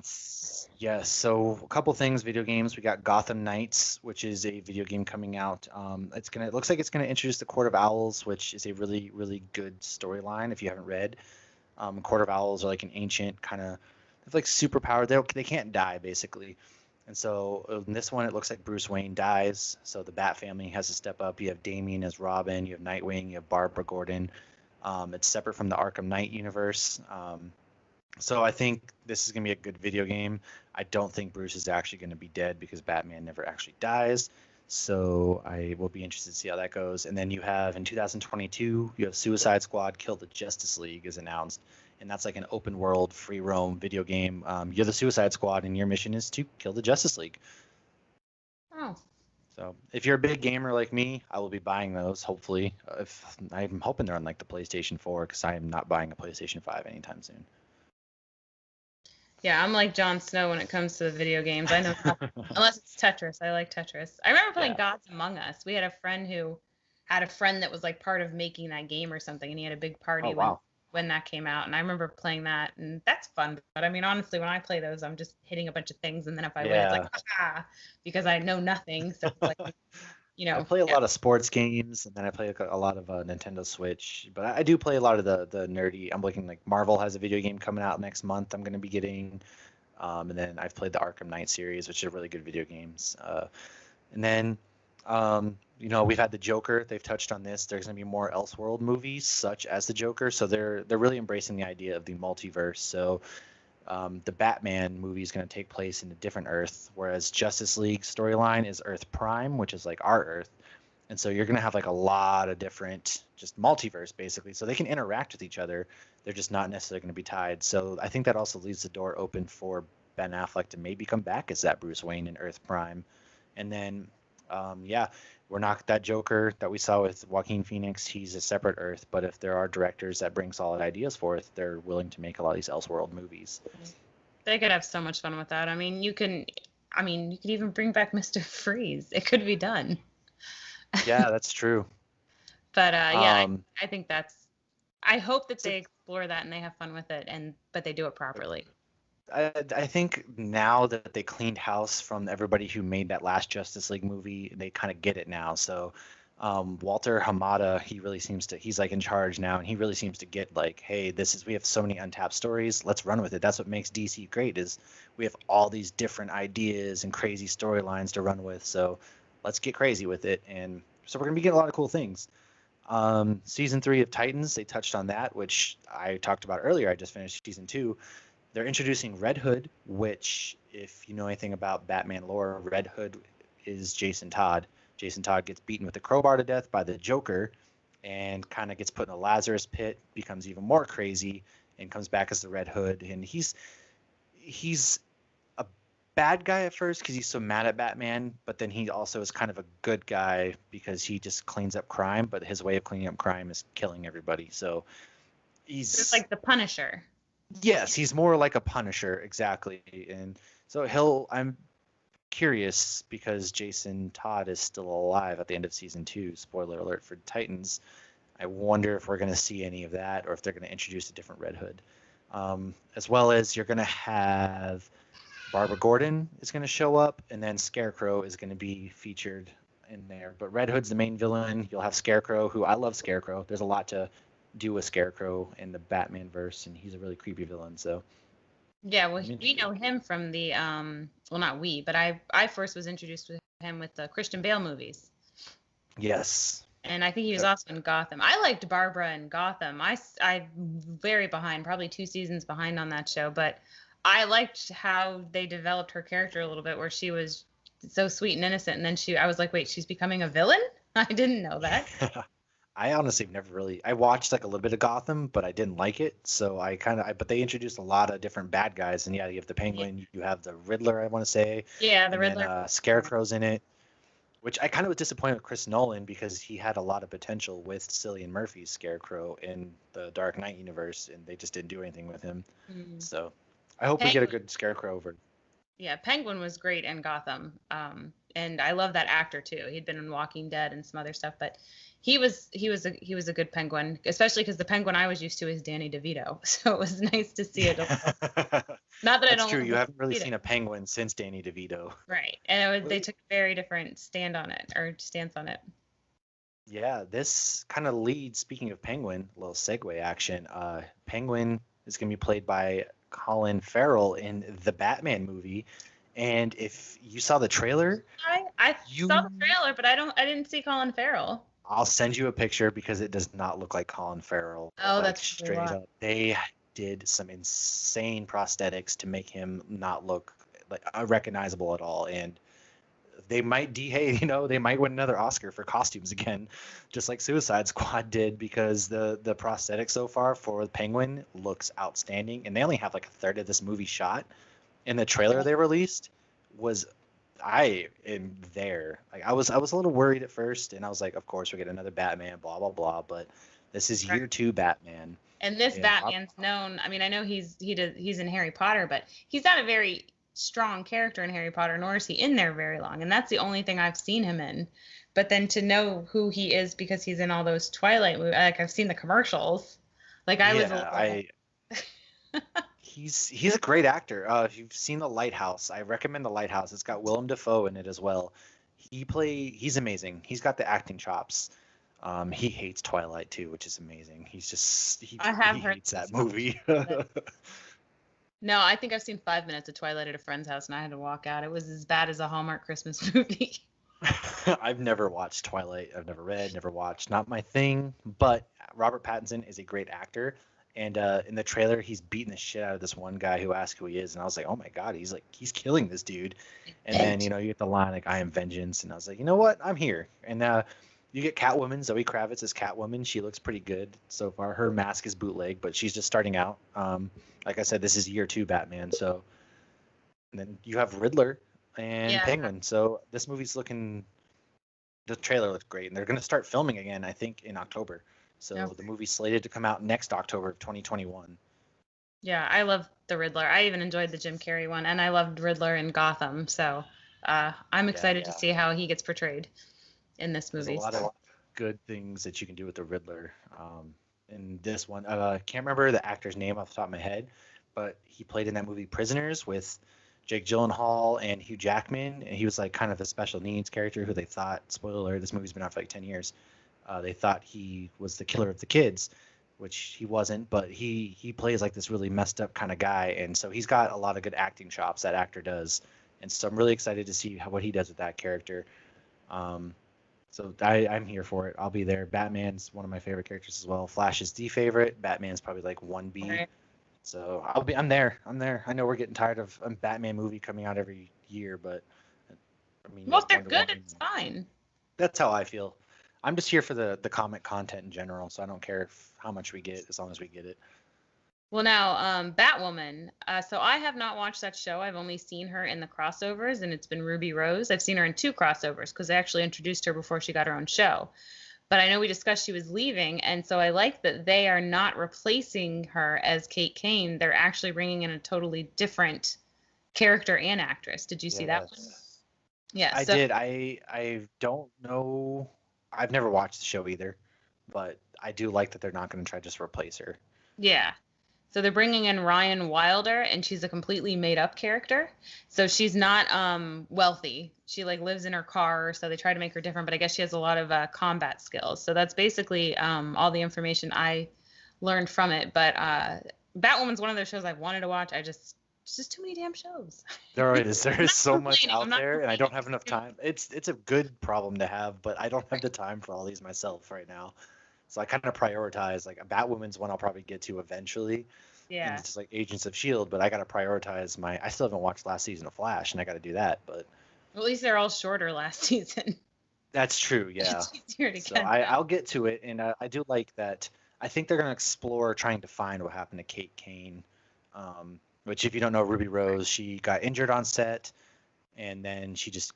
Yes. So a couple things, video games. We got Gotham Knights, which is a video game coming out. It looks like it's gonna introduce the Court of Owls, which is a really, really good storyline if you haven't read. Court of Owls are like an ancient kind of, like superpower. They can't die basically. And so in this one, it looks like Bruce Wayne dies. So the Bat family has to step up. You have Damian as Robin. You have Nightwing. You have Barbara Gordon. It's separate from the Arkham Knight universe. So I think this is going to be a good video game. I don't think Bruce is actually going to be dead, because Batman never actually dies. So I will be interested to see how that goes. And then you have, in 2022, you have Suicide Squad Kill the Justice League is announced. And that's like an open world, free roam video game. You're the Suicide Squad, and your mission is to kill the Justice League. Oh. So if you're a big gamer like me, I will be buying those, hopefully. I'm hoping they're on like the PlayStation 4, because I am not buying a PlayStation 5 anytime soon. Yeah, I'm like Jon Snow when it comes to the video games. I know nothing, unless it's Tetris. I like Tetris. I remember playing Gods Among Us. We had a friend who had a friend that was like part of making that game or something, and he had a big party Oh, wow. when that came out, and I remember playing that, and that's fun. But I mean, honestly, when I play those, I'm just hitting a bunch of things, and then if I win, it's like, ah, because I know nothing. So it's like, I play a lot of sports games, and then I play a lot of Nintendo Switch. But I do play a lot of the nerdy. I'm looking like Marvel has a video game coming out next month. I'm going to be getting, and then I've played the Arkham Knight series, which are really good video games. And then, we've had the Joker. They've touched on this. There's going to be more Elseworld movies, such as the Joker. So they're really embracing the idea of the multiverse. So the Batman movie is going to take place in a different Earth, whereas Justice League storyline is Earth Prime, which is like our Earth. And so you're going to have like a lot of different, just multiverse basically. So they can interact with each other. They're just not necessarily going to be tied. So I think that also leaves the door open for Ben Affleck to maybe come back as that Bruce Wayne in Earth Prime. And then, we're not that Joker that we saw with Joaquin Phoenix. He's a separate Earth. But if there are directors that bring solid ideas forth, they're willing to make a lot of these Elseworld movies. They could have so much fun with that. I mean, you could even bring back Mr. Freeze. It could be done. Yeah, that's true. But I think I hope that they explore that and they have fun with it, but they do it properly. I think now that they cleaned house from everybody who made that last Justice League movie, they kind of get it now. So Walter Hamada, he's like in charge now, and he really seems to get like, hey, we have so many untapped stories. Let's run with it. That's what makes DC great, is we have all these different ideas and crazy storylines to run with. So let's get crazy with it. And so we're going to be getting a lot of cool things. Season 3 of Titans, they touched on that, which I talked about earlier. I just finished season 2. They're introducing Red Hood, which, if you know anything about Batman lore, Red Hood is Jason Todd. Jason Todd gets beaten with a crowbar to death by the Joker and kind of gets put in a Lazarus pit, becomes even more crazy, and comes back as the Red Hood. And he's a bad guy at first because he's so mad at Batman, but then he also is kind of a good guy because he just cleans up crime, but his way of cleaning up crime is killing everybody. So he's just like the Punisher. Yes, he's more like a Punisher, exactly. And so I'm curious because Jason Todd is still alive at the end of season 2. Spoiler alert for Titans. I wonder if we're going to see any of that or if they're going to introduce a different Red Hood. As well as you're going to have Barbara Gordon is going to show up, and then Scarecrow is going to be featured in there. But Red Hood's the main villain. You'll have Scarecrow, who I love Scarecrow. There's a lot to do with Scarecrow in the Batman verse, and he's a really creepy villain. So yeah, well, we know him from the well, not we, but I first was introduced with him with the Christian Bale movies. Yes. And I think he was also in Gotham. I liked Barbara in Gotham. I'm very behind, probably 2 seasons behind on that show, but I liked how they developed her character a little bit, where she was so sweet and innocent, and then I was like, wait, she's becoming a villain? I didn't know that. I honestly never really. I watched like a little bit of Gotham, but I didn't like it. So but they introduced a lot of different bad guys, and yeah, you have the Penguin, you have the Riddler, I want to say. Yeah, the Riddler. Then, Scarecrow's in it, which I kind of was disappointed with Chris Nolan because he had a lot of potential with Cillian Murphy's Scarecrow in the Dark Knight universe, and they just didn't do anything with him. Mm-hmm. So I hope we get a good Scarecrow over. Yeah, Penguin was great in Gotham, and I love that actor too. He'd been in Walking Dead and some other stuff, but he was a good Penguin, especially because the Penguin I was used to is Danny DeVito. So it was nice to see it. Not that I don't. That's true. You haven't really seen a Penguin since Danny DeVito. Right, and they took a very different stance on it. Yeah, this kind of leads. Speaking of Penguin, a little segue action. Penguin is going to be played by Colin Farrell in the Batman movie. And if you saw the trailer, I saw the trailer, but I didn't see Colin Farrell. I'll send you a picture because it does not look like Colin Farrell. Oh, that's straight up. They did some insane prosthetics to make him not look like unrecognizable at all. And they might they might win another Oscar for costumes again, just like Suicide Squad did, because the prosthetic so far for the Penguin looks outstanding. And they only have like a third of this movie shot. And the trailer they released I am there. Like I was a little worried at first, and I was like, of course we get another Batman, blah blah blah. But this is year 2 Batman. And this Batman's known. I mean, I know he's in Harry Potter, but he's not a very strong character in Harry Potter, nor is he in there very long. And that's the only thing I've seen him in. but then to know who he is because he's in all those Twilight movies, like I've seen the commercials. Like I was a Yeah, little. he's a great actor. If you've seen The Lighthouse, I recommend The Lighthouse. It's got Willem Dafoe in it as well. He's amazing. He's got the acting chops. He hates Twilight too, which is amazing. I have he heard hates that this. movie. No, I think I've seen 5 minutes of Twilight at a friend's house and I had to walk out. It was as bad as a Hallmark Christmas movie. I've never watched Twilight. I've never read, never watched. Not my thing. But Robert Pattinson is a great actor. And in the trailer, he's beating the shit out of this one guy who asked who he is, and I was like, "Oh my god, he's killing this dude." And then you get the line like, "I am vengeance," and I was like, "You know what? I'm here." And you get Catwoman. Zoe Kravitz as Catwoman. She looks pretty good so far. Her mask is bootleg, but she's just starting out. Like I said, this is year 2 Batman. So, and then you have Riddler and Penguin. So this movie's looking. The trailer looks great, and they're going to start filming again, I think, in October. So the movie's slated to come out next October of 2021. Yeah, I love the Riddler. I even enjoyed the Jim Carrey one, and I loved Riddler in Gotham. So I'm excited to see how he gets portrayed in this movie. There's a lot of good things that you can do with the Riddler. In this one, can't remember the actor's name off the top of my head, but he played in that movie Prisoners with Jake Gyllenhaal and Hugh Jackman, and he was like kind of a special needs character who they thought, spoiler alert, this movie's been out for like 10 years. They thought he was the killer of the kids, which he wasn't, but he plays like this really messed up kind of guy, and so he's got a lot of good acting chops, that actor does, and so I'm really excited to see what he does with that character. So I'm here for it. I'll be there. Batman's one of my favorite characters as well. Flash is the favorite. Batman's probably like 1B. Right. So I'm there. I know we're getting tired of a Batman movie coming out every year, but I mean, well, if they're good, it's fine. That's how I feel. I'm just here for the comic content in general, so I don't care how much we get as long as we get it. Well, now, Batwoman. So I have not watched that show. I've only seen her in the crossovers, and it's been Ruby Rose. I've seen her in 2 crossovers because they actually introduced her before she got her own show. But I know we discussed she was leaving, and so I like that they are not replacing her as Kate Kane. They're actually bringing in a totally different character and actress. Did you see that one? Yeah, I did. I don't know. I've never watched the show either, but I do like that they're not going to try to just replace her. Yeah. So they're bringing in Ryan Wilder, and she's a completely made-up character. So she's not wealthy. She like lives in her car, so they try to make her different. But I guess she has a lot of combat skills. So that's basically all the information I learned from it. But Batwoman's one of those shows I've wanted to watch. It's just too many damn shows. There is so much out there, and I don't have enough time. It's a good problem to have, but I don't have the time for all these myself right now. So I kind of prioritize, like, a Batwoman's one I'll probably get to eventually. Yeah. And it's just like Agents of S.H.I.E.L.D., but I got to prioritize I still haven't watched last season of Flash, and I got to do that. But well, at least they're all shorter last season. That's true, yeah. It's easier to so I'll get to it, and I do like that. I think they're going to explore trying to find what happened to Kate Kane, which, if you don't know, Ruby Rose, she got injured on set, and then she just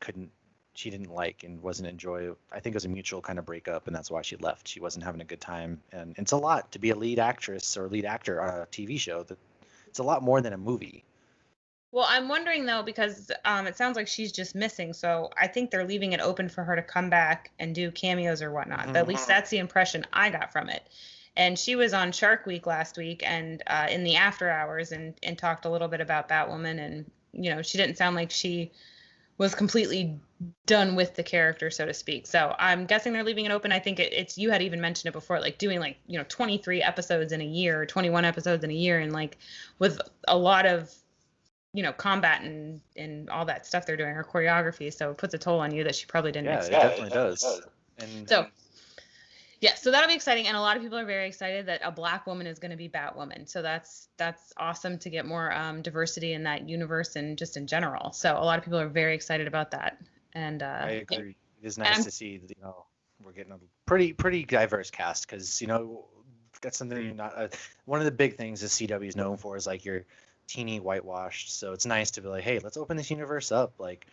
she didn't like and wasn't enjoy. I think it was a mutual kind of breakup, and that's why she left. She wasn't having a good time, and it's a lot to be a lead actress or lead actor on a TV show. It's a lot more than a movie. Well, I'm wondering though, because it sounds like she's just missing, so I think they're leaving it open for her to come back and do cameos or whatnot. Mm-hmm. At least that's the impression I got from it. And she was on Shark Week last week and in the after hours and talked a little bit about Batwoman, and she didn't sound like she was completely done with the character, so to speak. So I'm guessing they're leaving it open. I think it's you had even mentioned it before, like doing 23 episodes in a year, 21 episodes in a year, and like with a lot of combat and all that stuff they're doing, her choreography. So it puts a toll on you that she probably didn't expect. Yeah, it definitely does. And so yeah, so that'll be exciting, and a lot of people are very excited that a Black woman is going to be Batwoman. So that's awesome to get more diversity in that universe and just in general. So a lot of people are very excited about that. And I agree. It is nice to see we're getting a pretty diverse cast, because that's something you're not. One of the big things that CW is known for is like your teeny whitewashed. So it's nice to be like, hey, let's open this universe up. Like,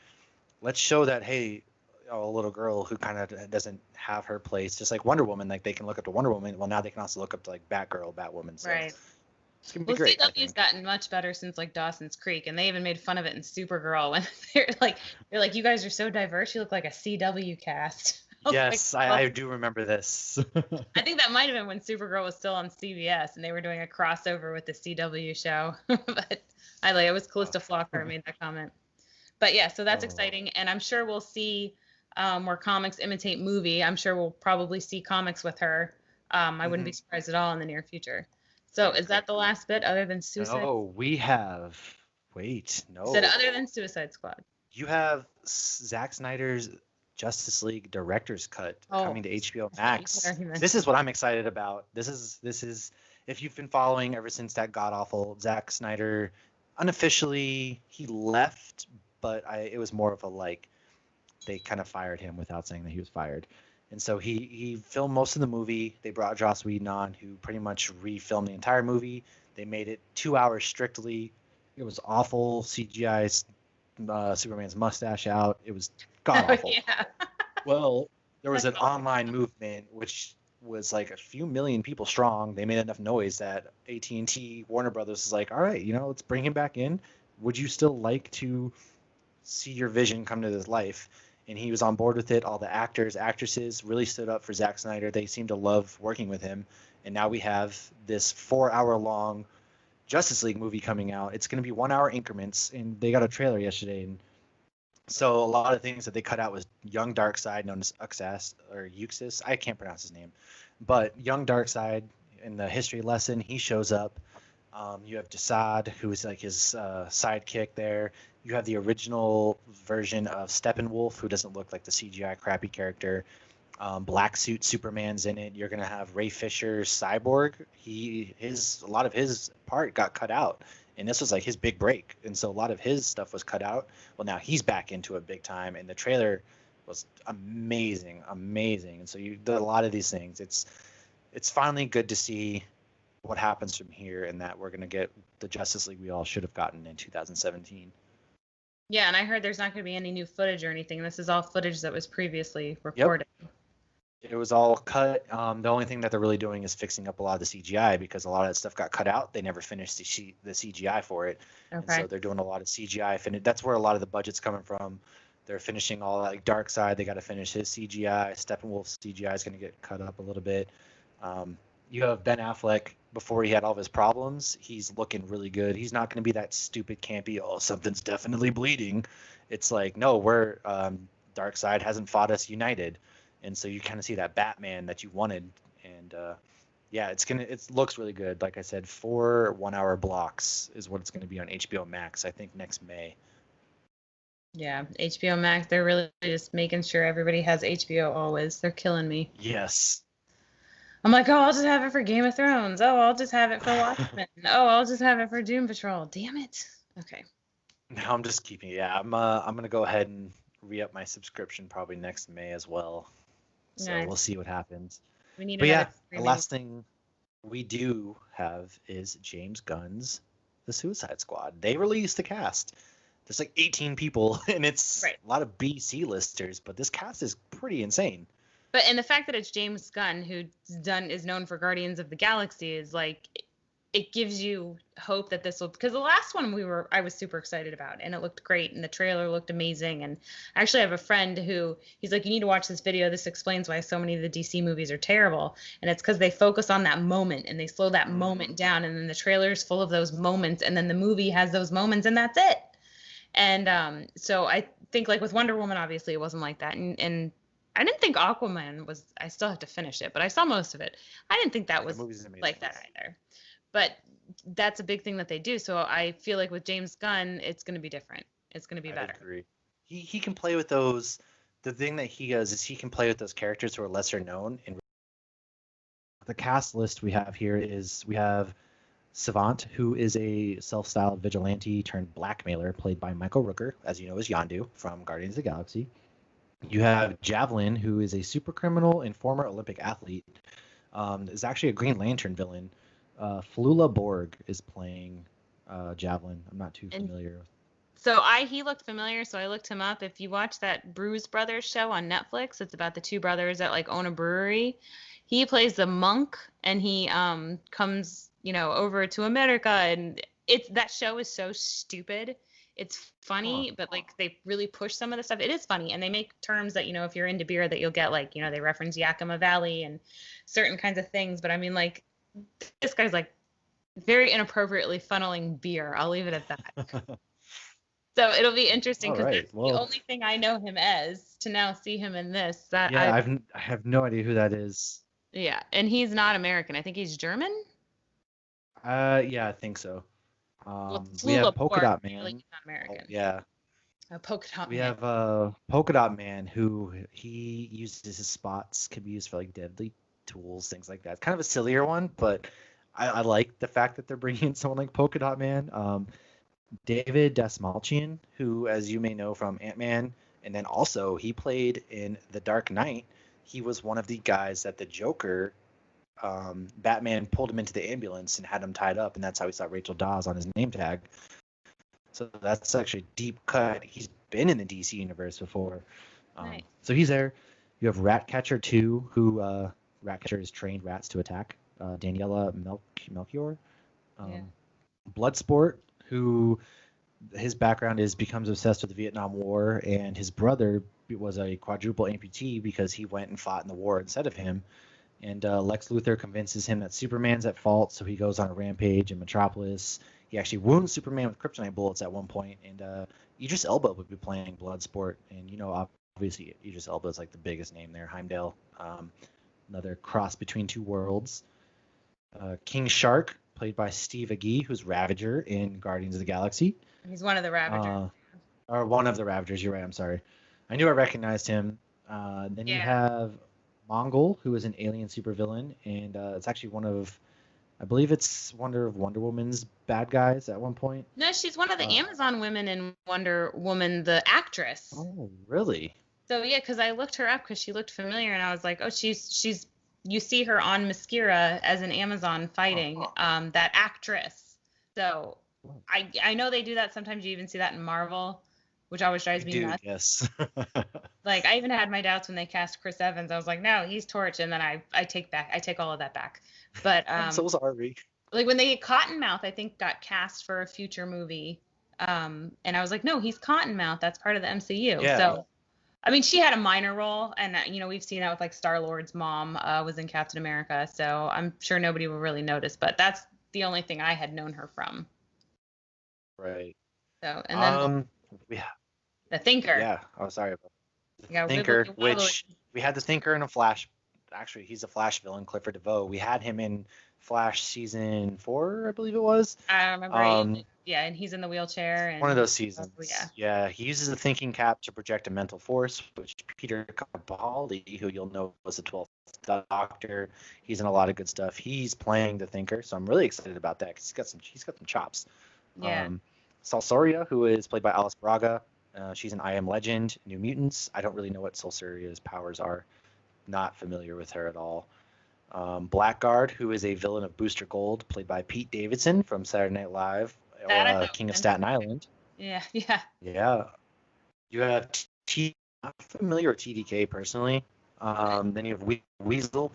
let's show that, hey, a little girl who kind of doesn't have her place, just like Wonder Woman, like they can look up to Wonder Woman. Well, now they can also look up to like Batgirl, Batwoman. So right. It's gonna be great. CW's gotten much better since like Dawson's Creek, and they even made fun of it in Supergirl when they're like, you guys are so diverse, you look like a CW cast. was Yes, like, I do remember this. I think that might have been when Supergirl was still on CBS and they were doing a crossover with the CW show. But it was Callista Flockhart made that comment. But yeah, so that's exciting, and I'm sure we'll see where comics imitate movie. I'm sure we'll probably see comics with her. I wouldn't be surprised at all in the near future. So is that the last bit other than Suicide? No, we have. Wait, no. Said other than Suicide Squad. You have Zack Snyder's Justice League director's cut coming to HBO Max. This is what I'm excited about. This is if you've been following ever since that god awful Zack Snyder, unofficially he left, but it was more of a like they kind of fired him without saying that he was fired. And so he filmed most of the movie. They brought Joss Whedon on, who pretty much refilmed the entire movie. They made it 2 hours strictly. It was awful. CGI Superman's mustache out. It was god awful. Yeah. Well, there was an online movement which was like a few million people strong. They made enough noise that AT&T, Warner Brothers is like, all right, let's bring him back in. Would you still like to see your vision come to this life? And he was on board with it. All the actors, actresses really stood up for Zack Snyder. They seem to love working with him. And now we have this 4-hour-long Justice League movie coming out. It's going to be 1-hour increments, and they got a trailer yesterday. And so a lot of things that they cut out was young Darkseid, known as Uxas. I can't pronounce his name. But young Darkseid, in the history lesson, he shows up. You have Desaad, who is like his sidekick there. You have the original version of Steppenwolf, who doesn't look like the CGI crappy character. Black Suit Superman's in it. You're gonna have Ray Fisher's Cyborg. A lot of his part got cut out, and this was like his big break. And so a lot of his stuff was cut out. Well, now he's back into it big time, and the trailer was amazing. And so you did a lot of these things. It's finally good to see what happens from here, and that we're gonna get the Justice League we all should have gotten in 2017. Yeah, and I heard there's not going to be any new footage or anything. This is all footage that was previously recorded. Yep. It was all cut. The only thing that they're really doing is fixing up a lot of the CGI because a lot of that stuff got cut out. They never finished the CGI for it. Okay. And so they're doing a lot of CGI. That's where a lot of the budget's coming from. They're finishing all that, like Darkseid. They got to finish his CGI. Steppenwolf's CGI is going to get cut up a little bit. You have Ben Affleck before he had all of his problems. He's looking really good. He's not going to be that stupid campy, something's definitely bleeding. It's like, no, Darkseid hasn't fought us united. And so you kind of see that Batman that you wanted. And it looks really good. Like I said, 4 1-hour blocks is what it's going to be on HBO Max, I think next May. Yeah, HBO Max, they're really just making sure everybody has HBO always. They're killing me. Yes. I'm like, I'll just have it for Game of Thrones. I'll just have it for Watchmen. I'll just have it for Doom Patrol. Damn it. Okay. No, I'm just keeping it. Yeah, I'm gonna go ahead and re-up my subscription probably next May as well. So Nice. We'll see what happens. We need But another the streaming. last thing we do have is James Gunn's The Suicide Squad. They released the cast. There's like 18 people, and it's Right. a lot of BC listers, but this cast is pretty insane. And the fact that it's James Gunn who is known for Guardians of the Galaxy is like, it gives you hope that this will, because the last one I was super excited about, and it looked great, and the trailer looked amazing. And I actually have a friend he's like, you need to watch this video. This explains why so many of the DC movies are terrible. And it's because they focus on that moment and they slow that moment down. And then the trailer is full of those moments. And then the movie has those moments and that's it. And so I think like with Wonder Woman, obviously it wasn't like that. And I didn't think Aquaman was, I still have to finish it, but I saw most of it. I didn't think that was like that either. But that's a big thing that they do. So I feel like with James Gunn, it's going to be different. It's going to be better. I agree. He can play with those. The thing that he does is he can play with those characters who are lesser known. And the cast list we have here is we have Savant, who is a self-styled vigilante turned blackmailer, played by Michael Rooker, as you know, as Yondu from Guardians of the Galaxy. You have Javelin, who is a super criminal and former Olympic athlete. Is actually a Green Lantern villain. Flula Borg is playing Javelin. I'm not too familiar. So he looked familiar, so I looked him up. If you watch that Bruise Brothers show on Netflix, it's about the two brothers that like own a brewery. He plays the monk, and he comes, over to America, and that show is so stupid. It's funny, but like they really push some of the stuff. It is funny, and they make terms that, if you're into beer, that you'll get, like, they reference Yakima Valley and certain kinds of things. But I mean, like, this guy's like very inappropriately funneling beer. I'll leave it at that. So it'll be interesting because that's the only thing I know him as, to now see him in this. I have no idea who that is. Yeah, and he's not American. I think he's German. Yeah, I think so. We have Polka Dot Man. Like, he's not American. Yeah. Polka Dot Man. We have Polka Dot Man, who he uses his spots, can be used for like deadly tools, things like that. It's kind of a sillier one, but I like the fact that they're bringing in someone like Polka Dot Man. David Dastmalchian, who, as you may know from Ant-Man, and then also he played in The Dark Knight. He was one of the guys that the Joker, Batman pulled him into the ambulance and had him tied up, and that's how he saw Rachel Dawes on his name tag. So that's actually a deep cut. He's been in the DC universe before. Nice. So he's there. You have Ratcatcher 2, who Ratcatcher has trained rats to attack. Daniela Melchior. Bloodsport, who his background is becomes obsessed with the Vietnam War, and his brother was a quadruple amputee because he went and fought in the war instead of him. And Lex Luthor convinces him that Superman's at fault, so he goes on a rampage in Metropolis. He actually wounds Superman with kryptonite bullets at one point, and Idris Elba would be playing Bloodsport, and obviously Idris Elba is like the biggest name there. Heimdall, another cross between two worlds. King Shark, played by Steve Agee, who's Ravager in Guardians of the Galaxy. He's one of the Ravagers. Or one of the Ravagers, you're right, I'm sorry. I knew I recognized him. Then you have Mongol, who is an alien supervillain, and it's actually I believe it's one of Wonder Woman's bad guys at one point. No, she's one of the Amazon women in Wonder Woman, the actress. Oh, really? So yeah, because I looked her up because she looked familiar, and I was like, oh, she's you see her on Mascara as an Amazon fighting that actress. So I know they do that sometimes. You even see that in Marvel, which always drives me nuts. Yes. Like, I even had my doubts when they cast Chris Evans. I was like, no, he's Torch, and then I take all of that back. But so sorry. Like when they Cottonmouth, I think got cast for a future movie, and I was like, no, he's Cottonmouth. That's part of the MCU. Yeah. So, I mean, she had a minor role, and we've seen that with like Star-Lord's mom was in Captain America. So I'm sure nobody will really notice, but that's the only thing I had known her from. Right. So, and then the Thinker. Yeah. Oh, sorry about that. Thinker, which we had the Thinker in a Flash. Actually, he's a Flash villain, Clifford DeVoe. We had him in Flash season 4, I believe it was. I remember. And he's in the wheelchair. And one of those seasons. Yeah. He uses a thinking cap to project a mental force, which Peter Capaldi, who you'll know was the 12th Doctor, he's in a lot of good stuff. He's playing the Thinker, so I'm really excited about that because he's got some chops. Yeah. Salsoria, who is played by Alice Braga. She's an I Am Legend, New Mutants. I don't really know what Salsoria's powers are. Not familiar with her at all. Blackguard, who is a villain of Booster Gold, played by Pete Davidson from Saturday Night Live, or King of Staten Island. Yeah. You have not familiar with TDK personally. Then you have Weasel,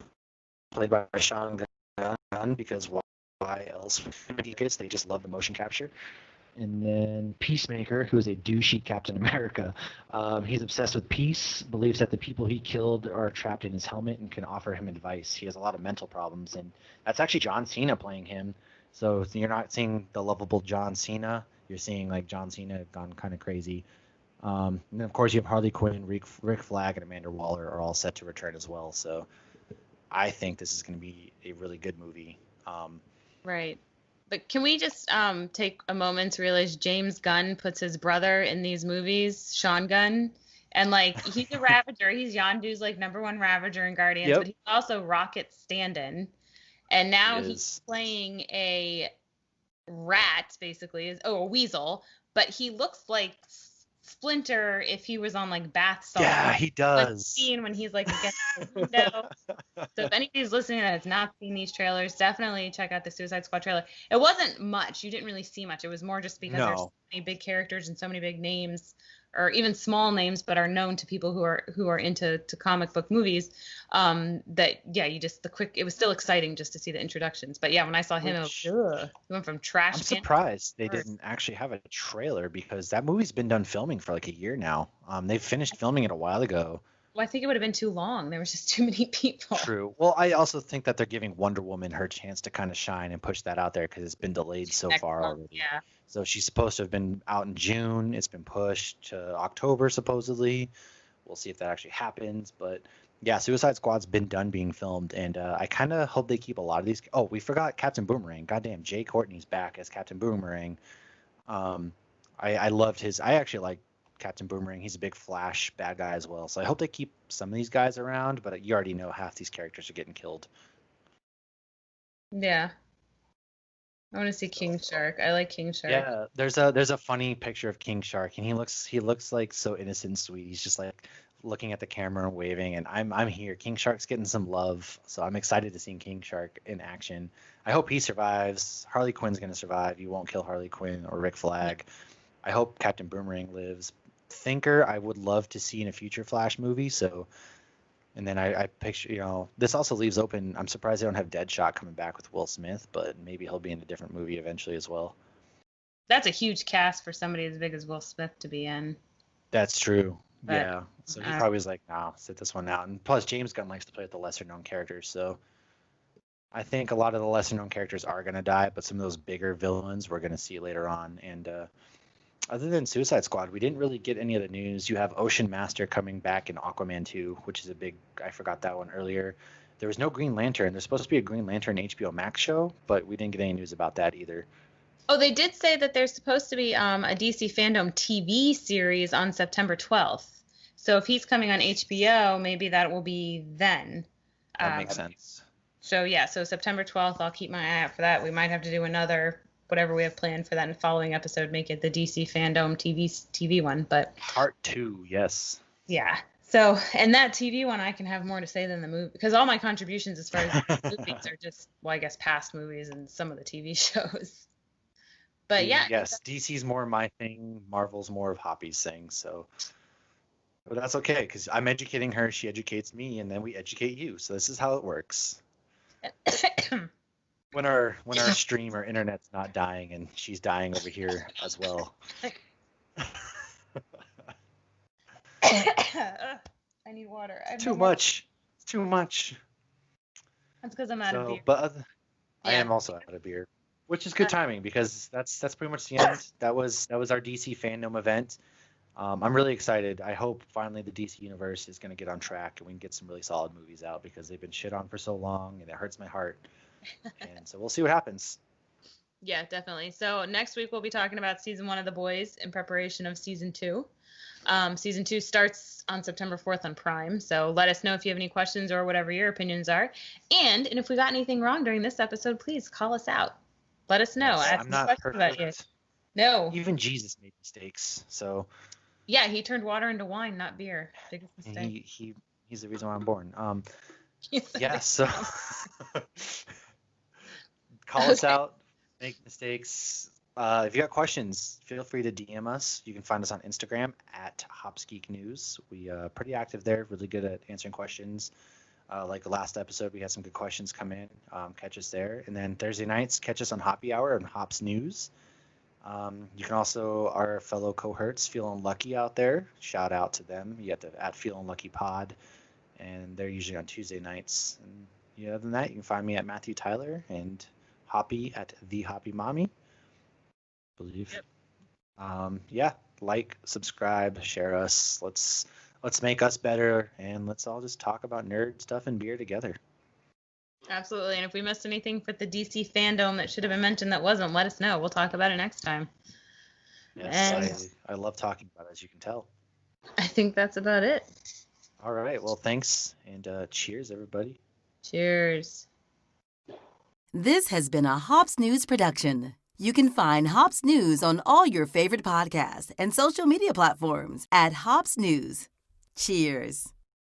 played by Sean Gunn, because why else? Because they just love the motion capture. And then Peacemaker, who is a douchey Captain America. He's obsessed with peace, believes that the people he killed are trapped in his helmet and can offer him advice. He has a lot of mental problems, and that's actually John Cena playing him. So you're not seeing the lovable John Cena. You're seeing like John Cena gone kind of crazy. And then, of course, you have Harley Quinn, Rick Flag, and Amanda Waller are all set to return as well. So I think this is going to be a really good movie. Right. But can we just take a moment to realize James Gunn puts his brother in these movies, Sean Gunn, and like he's a Ravager. He's Yondu's like #1 Ravager in Guardians, but he's also Rocket's stand-in. And now he's playing a rat, basically, a weasel, but he looks like Splinter if he was on like bath salts. Yeah, he does. Like, scene when he's like against the window. So if anybody's listening that has not seen these trailers, definitely check out the Suicide Squad trailer. It wasn't much. You didn't really see much. It was more just because there's so many big characters and so many big names or even small names, but are known to people who are into comic book movies. It was still exciting just to see the introductions. But yeah, when I saw him, it was, ugh. He went from trash. I'm surprised they didn't actually have a trailer because that movie's been done filming for like a year now. They finished filming it a while ago. Well, I think it would have been too long. There was just too many people. True. Well, I also think that they're giving Wonder Woman her chance to kind of shine and push that out there because it's been delayed so far already. Yeah. So she's supposed to have been out in June. It's been pushed to October, supposedly. We'll see if that actually happens. But yeah, Suicide Squad's been done being filmed, and I kind of hope they keep a lot of these. Oh, we forgot Captain Boomerang. Goddamn, Jay Courtney's back as Captain Boomerang. I loved his. I actually like Captain Boomerang. He's a big Flash bad guy as well. So I hope they keep some of these guys around, but you already know half these characters are getting killed. Yeah. I want to see King Shark. I like King Shark. Yeah, there's a funny picture of King Shark, and he looks like so innocent and sweet. He's just like looking at the camera and waving, and I'm here. King Shark's getting some love, so I'm excited to see King Shark in action. I hope he survives. Harley Quinn's gonna survive. You won't kill Harley Quinn or Rick Flag. I hope Captain Boomerang lives. Thinker, I would love to see in a future Flash movie. So, and then I picture, this also leaves open. I'm surprised they don't have Deadshot coming back with Will Smith, but maybe he'll be in a different movie eventually as well. That's a huge cast for somebody as big as Will Smith to be in. That's true. But, yeah. So he probably was like, nah, sit this one out. And plus, James Gunn likes to play with the lesser known characters. So I think a lot of the lesser known characters are going to die, but some of those bigger villains we're going to see later on. And, other than Suicide Squad, we didn't really get any of the news. You have Ocean Master coming back in Aquaman 2, which is a big... I forgot that one earlier. There was no Green Lantern. There's supposed to be a Green Lantern HBO Max show, but we didn't get any news about that either. Oh, they did say that there's supposed to be a DC Fandome TV series on September 12th. So if he's coming on HBO, maybe that will be then. That makes sense. So yeah, so September 12th, I'll keep my eye out for that. We might have to do another... whatever we have planned for that in the following episode, make it the DC Fandome TV one. But Part 2, yes. Yeah. So, and that TV one, I can have more to say than the movie, because all my contributions as far as movies are just, well, I guess past movies and some of the TV shows. But yeah. Yes, DC's more my thing. Marvel's more of Hoppy's thing. So, but that's okay, because I'm educating her, she educates me, and then we educate you. So this is how it works. When our stream or internet's not dying and she's dying over here as well. I need water. Too much. It's too much. That's because I'm out of beer. But I am also out of beer, which is good timing because that's pretty much the end. That was our DC Fandome event. I'm really excited. I hope finally the DC universe is going to get on track and we can get some really solid movies out because they've been shit on for so long and it hurts my heart. And so we'll see what happens. Yeah, definitely. So next week we'll be talking about season 1 of The Boys in preparation of season 2. Season 2 starts on September 4th on Prime. So let us know if you have any questions or whatever your opinions are. And if we got anything wrong during this episode, please call us out. Let us know. Yes, I'm not perfect. No. Even Jesus made mistakes. So. Yeah, he turned water into wine, not beer. Biggest mistake. He's the reason why I'm born. Yeah. So. Call us out, make mistakes. If you got questions, feel free to DM us. You can find us on Instagram at HopsGeek News. We are pretty active there, really good at answering questions. Like the last episode, we had some good questions come in. Catch us there. And then Thursday nights, catch us on Hoppy Hour and Hops News. You can also, our fellow cohorts, Feeling Lucky out there, shout out to them. You have to at Feeling Lucky Pod, and they're usually on Tuesday nights. And other than that, you can find me at Matthew Tyler and Hoppy at The Hoppy Mommy, I believe. Yep. Yeah, like, subscribe, share us. Let's make us better, and let's all just talk about nerd stuff and beer together. Absolutely. And if we missed anything for the DC Fandome that should have been mentioned that wasn't, let us know. We'll talk about it next time. Yes, I love talking about it, as you can tell. I think that's about it. All right. Well, thanks, and cheers, everybody. Cheers. This has been a Hops News production. You can find Hops News on all your favorite podcasts and social media platforms at Hops News. Cheers.